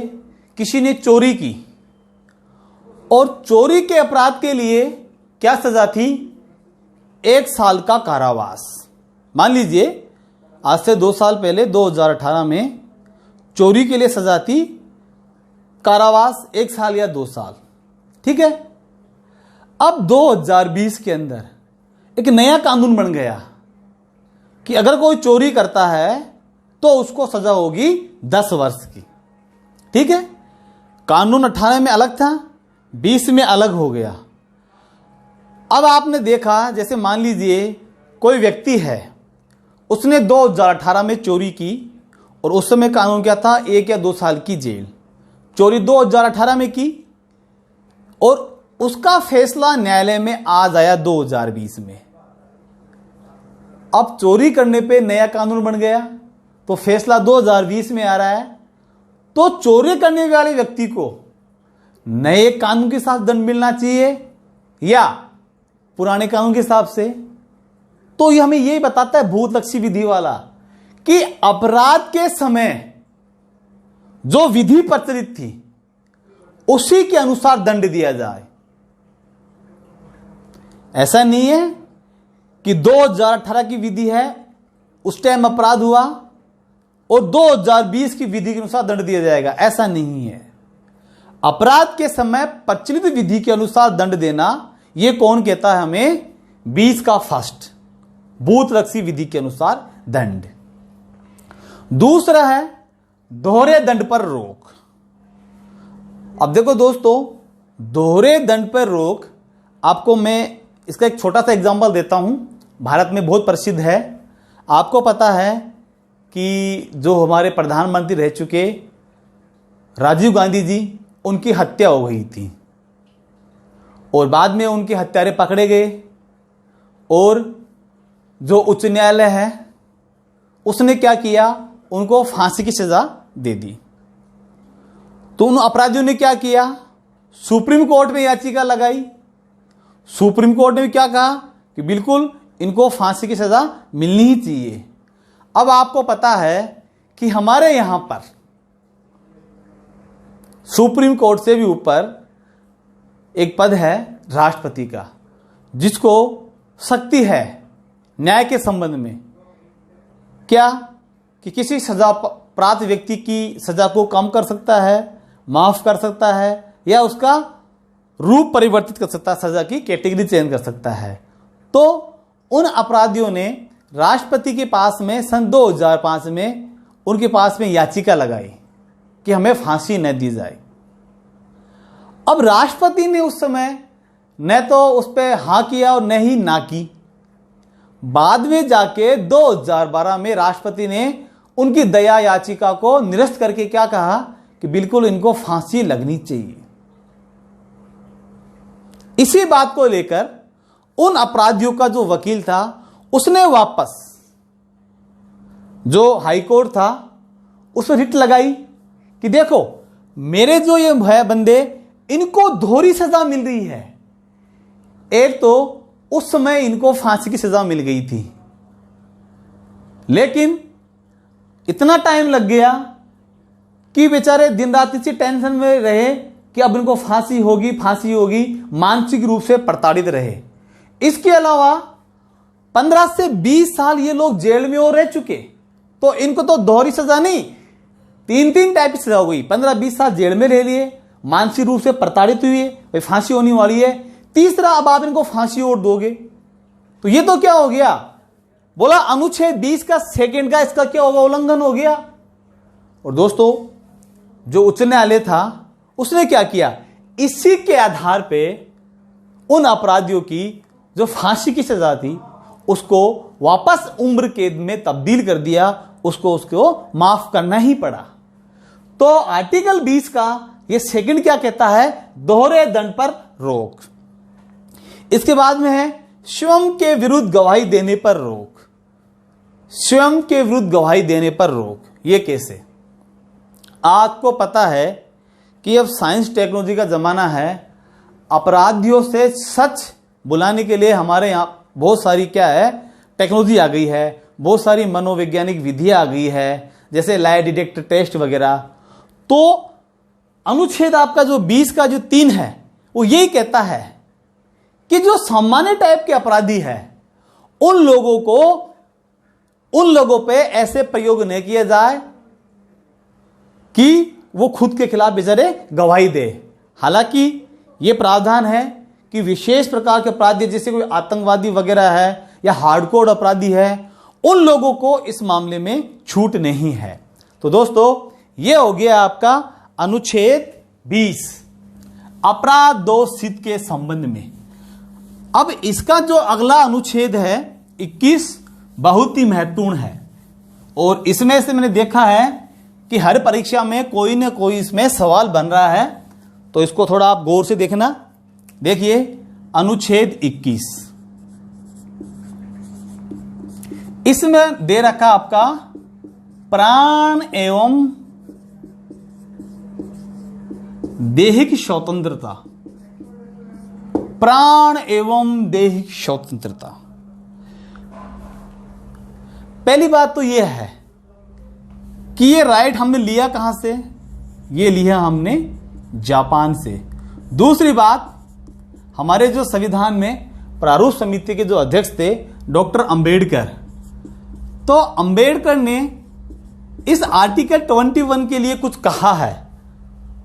किसी ने चोरी की और चोरी के अपराध के लिए क्या सजा थी 1 साल का कारावास। मान लीजिए आज से 2 साल पहले 2018 में चोरी के लिए सजा थी कारावास 1 साल या 2 साल। ठीक है। अब 2020 के अंदर एक नया कानून बन गया कि अगर कोई चोरी करता है तो उसको सजा होगी 10 वर्ष की। ठीक है। कानून 18 में अलग था, 20 में अलग हो गया। अब आपने देखा जैसे मान लीजिए कोई व्यक्ति है उसने 2018 में चोरी की और उस समय कानून क्या था 1 या 2 साल की जेल। चोरी 2018 में की और उसका फैसला न्यायालय में आज आया 2020 में। अब चोरी करने पे नया कानून बन गया तो फैसला 2020 में आ रहा है। तो चोरी करने वाले व्यक्ति को नए कानून के साथ दंड मिलना चाहिए या पुराने कानून के हिसाब से। तो ये हमें यही बताता है भूतलक्षी विधि वाला कि अपराध के समय जो विधि प्रचलित थी उसी के अनुसार दंड दिया जाए। ऐसा नहीं है कि 2018 की विधि है उस टाइम अपराध हुआ और 2020 की विधि के अनुसार दंड दिया जाएगा, ऐसा नहीं है। अपराध के समय प्रचलित विधि के अनुसार दंड देना यह कौन कहता है हमें 20 का फर्स्ट भूतलक्षी विधि के अनुसार दंड। दूसरा है दोहरे दंड पर रोक। अब देखो दोस्तों दोहरे दंड पर रोक आपको मैं इसका एक छोटा सा एग्जांपल देता हूं। भारत में बहुत प्रसिद्ध है। आपको पता है कि जो हमारे प्रधानमंत्री रह चुके राजीव गांधी जी उनकी हत्या हो गई थी और बाद में उनके हत्यारे पकड़े गए और जो उच्च न्यायालय है उसने क्या किया उनको फांसी की सजा दे दी। तो उन अपराधियों ने क्या किया सुप्रीम कोर्ट में याचिका लगाई। सुप्रीम कोर्ट ने क्या कहा कि बिल्कुल इनको फांसी की सजा मिलनी ही चाहिए। अब आपको पता है कि हमारे यहां पर सुप्रीम कोर्ट से भी ऊपर एक पद है राष्ट्रपति का, जिसको शक्ति है न्याय के संबंध में, क्या कि किसी सजा प्राप्त व्यक्ति की सजा को कम कर सकता है, माफ कर सकता है, या उसका रूप परिवर्तित कर सकता है, सजा की कैटेगरी चेंज कर सकता है। तो उन अपराधियों ने राष्ट्रपति के पास में सन 2005 में उनके पास में याचिका लगाई कि हमें फांसी न दी जाए। अब राष्ट्रपति ने उस समय न तो उस पर हाँ किया और न ही ना की। बाद में जाके 2012 में राष्ट्रपति ने उनकी दया याचिका को निरस्त करके क्या कहा कि बिल्कुल इनको फांसी लगनी चाहिए। इसी बात को लेकर उन अपराधियों का जो वकील था उसने वापस जो हाईकोर्ट था उस पर रिट लगाई कि देखो मेरे जो ये है बंदे, इनको दोहरी सजा मिल रही है। एक तो उस समय इनको फांसी की सजा मिल गई थी, लेकिन इतना टाइम लग गया कि बेचारे दिन रात इसी टेंशन में रहे कि अब इनको फांसी होगी, मानसिक रूप से प्रताड़ित रहे। इसके अलावा 15 से 20 साल ये लोग जेल में और रह चुके, तो इनको तो दोहरी सजा नहीं, 3 टाइप की सजा हो गई। 15-20 साल जेल में रह लिए, मानसिक रूप से प्रताड़ित हुए, भाई फांसी होने वाली है। तीसरा, अब आप इनको फांसी और दोगे, तो ये तो क्या हो गया, बोला अनुच्छेद 20 का सेकंड का इसका क्या होगा, उल्लंघन हो गया। और दोस्तों, जो उच्च न्यायालय था उसने क्या किया, इसी के आधार पे उन अपराधियों की जो फांसी की सजा थी उसको वापस उम्र कैद में तब्दील कर दिया, उसको माफ करना ही पड़ा। तो आर्टिकल 20 का ये सेकंड क्या कहता है, दोहरे दंड पर रोक। इसके बाद में है स्वयं के विरुद्ध गवाही देने पर रोक। स्वयं के विरुद्ध गवाही देने पर रोक, ये कैसे? आपको पता है कि अब साइंस टेक्नोलॉजी का जमाना है, अपराधियों से सच बुलाने के लिए हमारे यहां बहुत सारी क्या है, टेक्नोलॉजी आ गई है, बहुत सारी मनोवैज्ञानिक विधियां आ गई है, जैसे लाई डिटेक्टर टेस्ट वगैरह। तो अनुच्छेद आपका जो 20 का जो 3 है वो यही कहता है कि जो सामान्य टाइप के अपराधी है उन लोगों पे ऐसे प्रयोग नहीं किया जाए कि वो खुद के खिलाफ बेचारे गवाही दे। हालांकि ये प्रावधान है कि विशेष प्रकार के अपराधी जैसे कोई आतंकवादी वगैरह है या हार्डकोर अपराधी है, उन लोगों को इस मामले में छूट नहीं है। तो दोस्तों, ये हो गया आपका अनुच्छेद 20 अपराध दोषित के संबंध में। अब इसका जो अगला अनुच्छेद है 21 बहुत ही महत्वपूर्ण है, और इसमें से मैंने देखा है कि हर परीक्षा में कोई ना कोई इसमें सवाल बन रहा है, तो इसको थोड़ा आप गौर से देखना। देखिए अनुच्छेद 21, इसमें दे रखा आपका प्राण एवं दैहिक स्वतंत्रता। प्राण एवं दैहिक स्वतंत्रता। पहली बात तो यह है कि ये राइट हमने लिया कहां से, ये लिया हमने जापान से। दूसरी बात, हमारे जो संविधान में प्रारूप समिति के जो अध्यक्ष थे डॉक्टर अंबेडकर, तो अंबेडकर ने इस आर्टिकल 21 के लिए कुछ कहा है।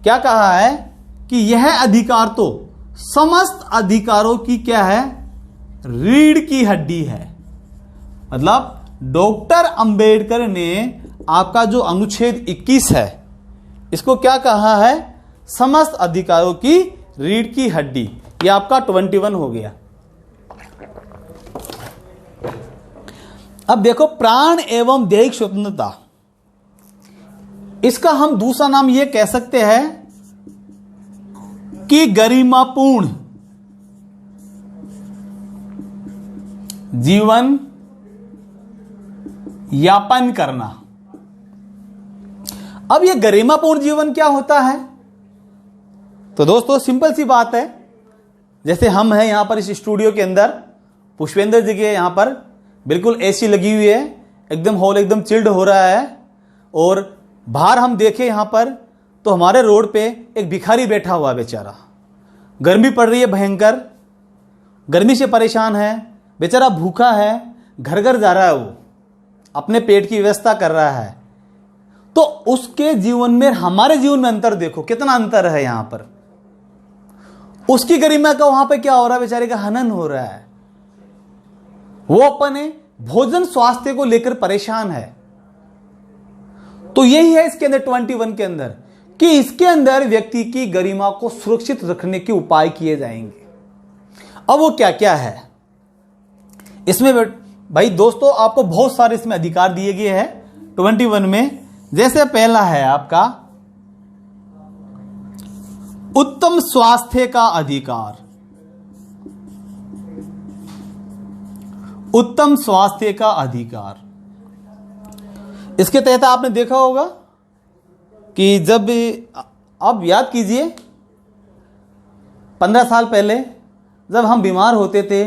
क्या कहा है कि यह अधिकार तो समस्त अधिकारों की क्या है, रीढ़ की हड्डी है। मतलब डॉक्टर अंबेडकर ने आपका जो अनुच्छेद 21 है इसको क्या कहा है, समस्त अधिकारों की रीढ़ की हड्डी। ये आपका 21 हो गया। अब देखो प्राण एवं दैहिक स्वतंत्रता, इसका हम दूसरा नाम ये कह सकते हैं कि गरिमापूर्ण जीवन यापन करना। अब ये गरिमापूर्ण जीवन क्या होता है? तो दोस्तों सिंपल सी बात है, जैसे हम हैं यहां पर इस स्टूडियो के अंदर, पुष्पेंद्र जी के यहां पर बिल्कुल एसी लगी हुई है, एकदम हॉल एकदम चिल्ड हो रहा है, और बाहर हम देखें यहां पर तो हमारे रोड पे एक भिखारी बैठा हुआ बेचारा। गर्मी पड़ रही है भयंकर, गर्मी से परेशान है, बेचारा भूखा है, घर घर जा रहा है, वो अपने पेट की व्यवस्था कर रहा है। तो उसके जीवन में हमारे जीवन में अंतर देखो, कितना अंतर है यहां पर। उसकी गरिमा का वहां पे क्या हो रहा है, बेचारे का हनन हो रहा है। वो अपने भोजन स्वास्थ्य को लेकर परेशान है। तो यही है इसके अंदर 21 के अंदर, कि इसके अंदर व्यक्ति की गरिमा को सुरक्षित रखने के उपाय किए जाएंगे। अब वो क्या क्या है इसमें भाई दोस्तों, आपको बहुत सारे इसमें अधिकार दिए गए हैं 21 में। जैसे पहला है आपका उत्तम स्वास्थ्य का अधिकार। उत्तम स्वास्थ्य का अधिकार, इसके तहत आपने देखा होगा कि जब आप याद कीजिए 15 साल पहले जब हम बीमार होते थे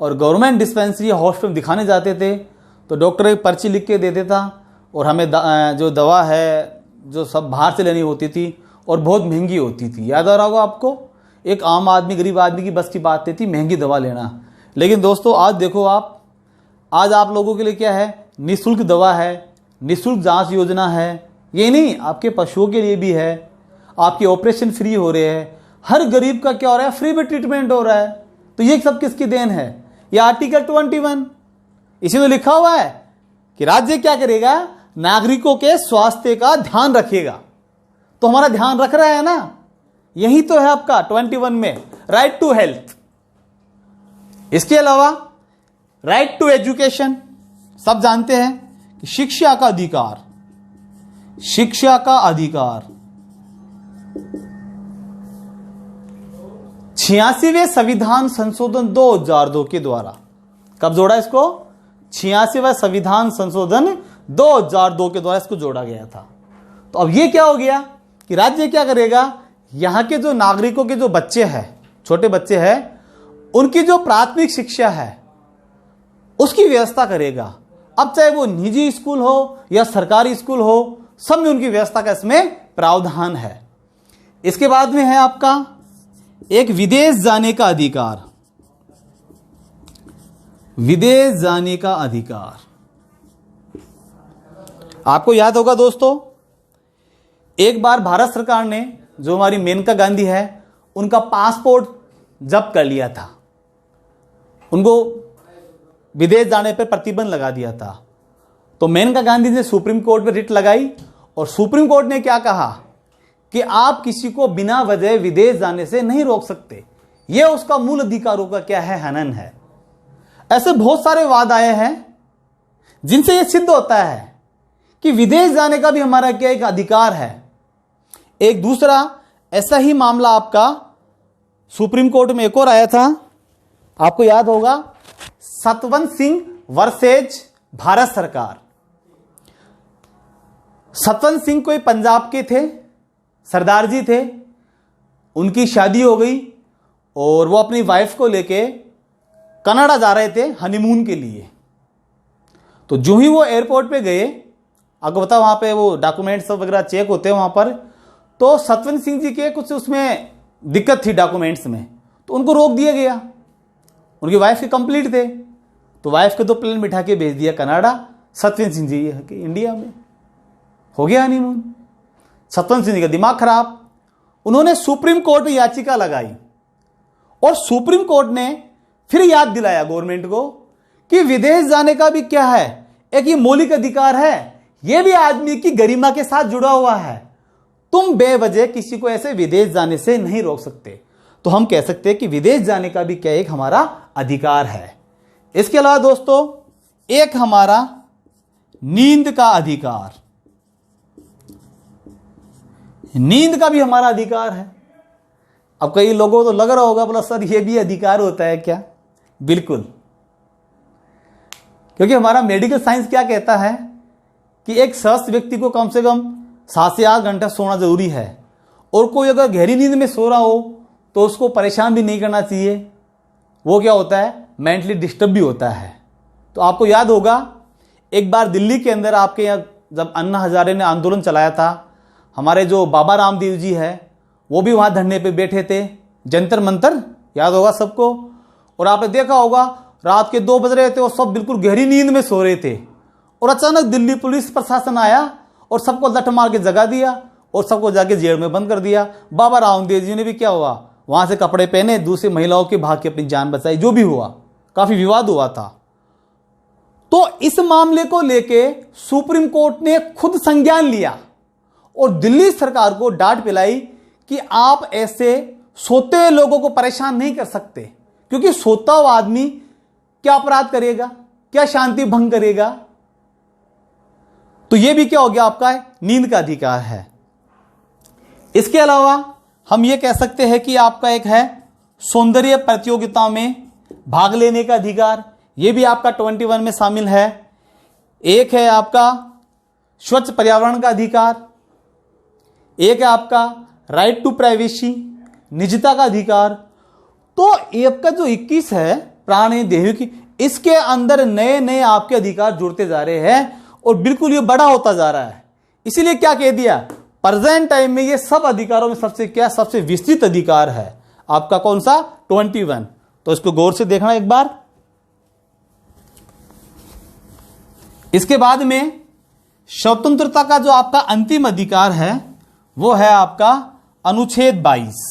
और गवर्नमेंट डिस्पेंसरी या हॉस्पिटल दिखाने जाते थे, तो डॉक्टर एक पर्ची लिख के दे देता और हमें जो दवा है जो सब बाहर से लेनी होती थी और बहुत महंगी होती थी। याद आ रहा होगा आपको, एक आम आदमी गरीब आदमी की बस की बात नहीं थी महंगी दवा लेना। लेकिन दोस्तों आज देखो आज आप लोगों के लिए क्या है, निःशुल्क दवा है, निःशुल्क जांच योजना है। ये नहीं, आपके पशुओं के लिए भी है, आपके ऑपरेशन फ्री हो रहे हैं, हर गरीब का क्या हो रहा है, फ्री में ट्रीटमेंट हो रहा है। तो ये सब किसकी देन है, ये आर्टिकल 21 इसी में लिखा हुआ है कि राज्य क्या करेगा, नागरिकों के स्वास्थ्य का ध्यान रखेगा। तो हमारा ध्यान रख रहा है ना, यही तो है आपका 21 में राइट टू हेल्थ। इसके अलावा राइट टू एजुकेशन, सब जानते हैं कि शिक्षा का अधिकार, शिक्षा का अधिकार 86वें संविधान संशोधन 2002 के द्वारा, कब जोड़ा इसको, 86वां संविधान संशोधन 2002 के द्वारा इसको जोड़ा गया था। तो अब ये क्या हो गया कि राज्य क्या करेगा, यहां के जो नागरिकों के जो बच्चे हैं, छोटे बच्चे हैं, उनकी जो प्राथमिक शिक्षा है उसकी व्यवस्था करेगा। अब चाहे वो निजी स्कूल हो या सरकारी स्कूल हो, सब में उनकी व्यवस्था का इसमें प्रावधान है। इसके बाद में है आपका एक विदेश जाने का अधिकार। विदेश जाने का अधिकार, आपको याद होगा दोस्तों, एक बार भारत सरकार ने, जो हमारी मेनका गांधी है, उनका पासपोर्ट जब्त कर लिया था, उनको विदेश जाने पर प्रतिबंध लगा दिया था। तो मेनका गांधी ने सुप्रीम कोर्ट में रिट लगाई और सुप्रीम कोर्ट ने क्या कहा कि आप किसी को बिना वजह विदेश जाने से नहीं रोक सकते। यह उसका मूल अधिकारों का क्या है, हनन है। ऐसे बहुत सारे वाद आए हैं जिनसे यह सिद्ध होता है कि विदेश जाने का भी हमारा क्या एक अधिकार है। एक दूसरा ऐसा ही मामला आपका सुप्रीम कोर्ट में एक और आया था, आपको याद होगा, सतवंत सिंह वर्सेज भारत सरकार। सतवंत सिंह कोई पंजाब के थे, सरदार जी थे, उनकी शादी हो गई और वो अपनी वाइफ को लेके कनाडा जा रहे थे हनीमून के लिए। तो जो ही वो एयरपोर्ट पे गए, आपको पता वहां पे वो डॉक्यूमेंट्स वगैरह चेक होते हैं वहां पर, तो सतवंत सिंह जी के कुछ उसमें दिक्कत थी डॉक्यूमेंट्स में, तो उनको रोक दिया गया। उनकी वाइफ के कंप्लीट थे, तो वाइफ के 2 प्लेन बिठा के भेज दिया कनाडा, सतवंत सिंह जी के इंडिया में हो गया हनीमून। सतवंत सिंह जी का दिमाग खराब, उन्होंने सुप्रीम कोर्ट में याचिका लगाई और सुप्रीम कोर्ट ने फिर याद दिलाया गवर्नमेंट को कि विदेश जाने का भी क्या है, एक ये मौलिक अधिकार है, यह भी आदमी की गरिमा के साथ जुड़ा हुआ है। तुम बेवजह किसी को ऐसे विदेश जाने से नहीं रोक सकते। तो हम कह सकते हैं कि विदेश जाने का भी क्या एक हमारा अधिकार है। इसके अलावा दोस्तों एक हमारा नींद का अधिकार, नींद का भी हमारा अधिकार है। अब कई लोगों को तो लग रहा होगा बोला सर ये भी अधिकार होता है क्या, बिल्कुल, क्योंकि हमारा मेडिकल साइंस क्या कहता है कि एक स्वस्थ व्यक्ति को कम से कम 7 से 8 घंटा सोना जरूरी है, और कोई अगर गहरी नींद में सो रहा हो तो उसको परेशान भी नहीं करना चाहिए, वो क्या होता है मेंटली डिस्टर्ब भी होता है। तो आपको याद होगा एक बार दिल्ली के अंदर आपके यहाँ जब अन्ना हजारे ने आंदोलन चलाया था, हमारे जो बाबा रामदेव जी है वो भी वहाँ धरने पे बैठे थे, जंतर मंतर याद होगा सबको। और आपने देखा होगा रात के 2 बज रहे थे और सब बिल्कुल गहरी नींद में सो रहे थे और अचानक दिल्ली पुलिस प्रशासन आया और सबको लठ मार के जगा दिया और सबको जाके जेल में बंद कर दिया। बाबा रामदेव जी ने भी क्या हुआ, वहां से कपड़े पहने, दूसरी महिलाओं के भाग के अपनी जान बचाई। जो भी हुआ, काफी विवाद हुआ था। तो इस मामले को लेके सुप्रीम कोर्ट ने खुद संज्ञान लिया और दिल्ली सरकार को डांट पिलाई कि आप ऐसे सोते हुए लोगों को परेशान नहीं कर सकते, क्योंकि सोता हुआ आदमी क्या अपराध करेगा, क्या शांति भंग करेगा। तो यह भी क्या हो गया, आपका नींद का अधिकार है। इसके अलावा हम यह कह सकते हैं कि आपका एक है सौंदर्य प्रतियोगिता में भाग लेने का अधिकार, यह भी आपका 21 में शामिल है। एक है आपका स्वच्छ पर्यावरण का अधिकार, एक है आपका राइट टू प्राइवेसी, निजता का अधिकार। तो आपका जो 21 है प्राणी देह की, इसके अंदर नए नए आपके अधिकार जुड़ते जा रहे हैं और बिल्कुल ये बड़ा होता जा रहा है। इसीलिए क्या कह दिया, प्रेजेंट टाइम में ये सब अधिकारों में सबसे विस्तृत अधिकार है आपका कौन सा, 21। तो इसको गौर से देखना एक बार। इसके बाद में स्वतंत्रता का जो आपका अंतिम अधिकार है वो है आपका अनुच्छेद 22।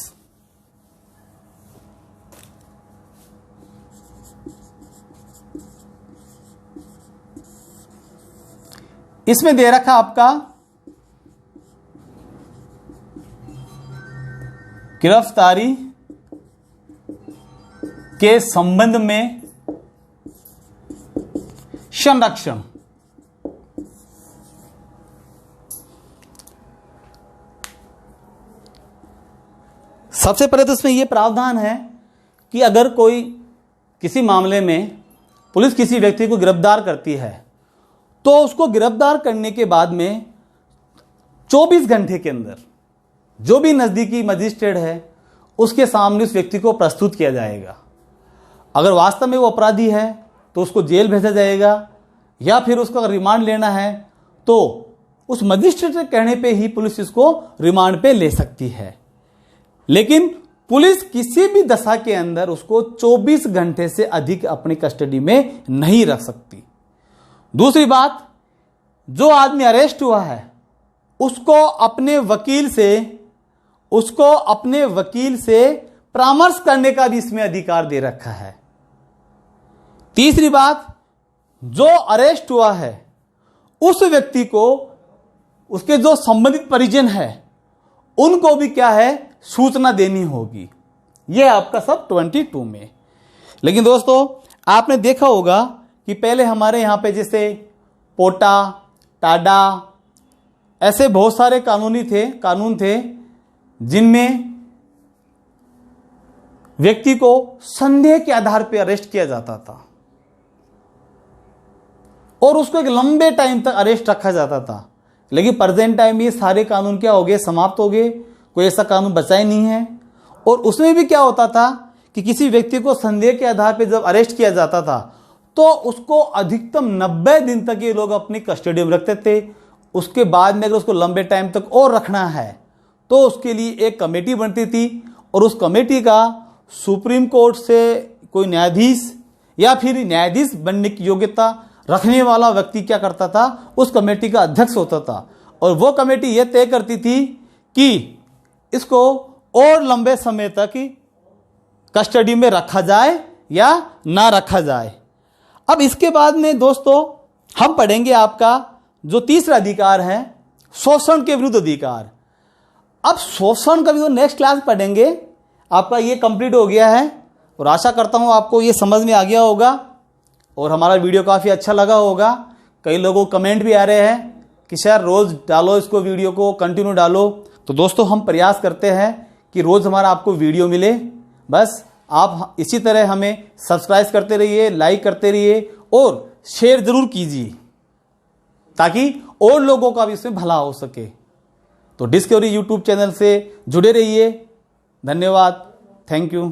इसमें दे रखा आपका गिरफ्तारी के संबंध में संरक्षण। सबसे पहले तो इसमें यह प्रावधान है कि अगर कोई किसी मामले में पुलिस किसी व्यक्ति को गिरफ्तार करती है तो उसको गिरफ्तार करने के बाद में 24 घंटे के अंदर जो भी नजदीकी मजिस्ट्रेट है उसके सामने उस व्यक्ति को प्रस्तुत किया जाएगा। अगर वास्तव में वो अपराधी है तो उसको जेल भेजा जाएगा, या फिर उसको अगर रिमांड लेना है तो उस मजिस्ट्रेट के कहने पे ही पुलिस इसको रिमांड पे ले सकती है। लेकिन पुलिस किसी भी दशा के अंदर उसको 24 घंटे से अधिक अपनी कस्टडी में नहीं रख सकती। दूसरी बात, जो आदमी अरेस्ट हुआ है उसको अपने वकील से परामर्श करने का भी इसमें अधिकार दे रखा है। तीसरी बात, जो अरेस्ट हुआ है उस व्यक्ति को उसके जो संबंधित परिजन है उनको भी क्या है, सूचना देनी होगी। यह आपका सब 22 में। लेकिन दोस्तों आपने देखा होगा कि पहले हमारे यहां पे जैसे पोटा, टाडा, ऐसे बहुत सारे कानून थे जिनमें व्यक्ति को संदेह के आधार पर अरेस्ट किया जाता था और उसको एक लंबे टाइम तक अरेस्ट रखा जाता था। लेकिन प्रेजेंट टाइम ये सारे कानून क्या हो गए, समाप्त हो गए। कोई ऐसा कानून बचा ही नहीं है। और उसमें भी क्या होता था कि किसी व्यक्ति को संदेह के आधार पर जब अरेस्ट किया जाता था तो उसको अधिकतम 90 दिन तक ये लोग अपनी कस्टडी में रखते थे। उसके बाद में अगर उसको लंबे टाइम तक और रखना है तो उसके लिए एक कमेटी बनती थी और उस कमेटी का सुप्रीम कोर्ट से कोई न्यायाधीश या फिर न्यायाधीश बनने की योग्यता रखने वाला व्यक्ति क्या करता था, उस कमेटी का अध्यक्ष होता था। और वो कमेटी यह तय करती थी कि इसको और लंबे समय तक कस्टडी में रखा जाए या ना रखा जाए। अब इसके बाद में दोस्तों हम पढ़ेंगे आपका जो तीसरा अधिकार है, शोषण के विरुद्ध अधिकार। अब शोषण का भी नेक्स्ट क्लास पढ़ेंगे। आपका ये कंप्लीट हो गया है और आशा करता हूं आपको ये समझ में आ गया होगा और हमारा वीडियो काफ़ी अच्छा लगा होगा। कई लोगों को कमेंट भी आ रहे हैं कि सर रोज़ डालो इसको, वीडियो को कंटिन्यू डालो। तो दोस्तों हम प्रयास करते हैं कि रोज़ हमारा आपको वीडियो मिले। बस आप इसी तरह हमें सब्सक्राइब करते रहिए, लाइक करते रहिए और शेयर ज़रूर कीजिए ताकि और लोगों का भी इसमें भला हो सके। तो डिस्कवरी यूट्यूब चैनल से जुड़े रहिए। धन्यवाद। Thank you.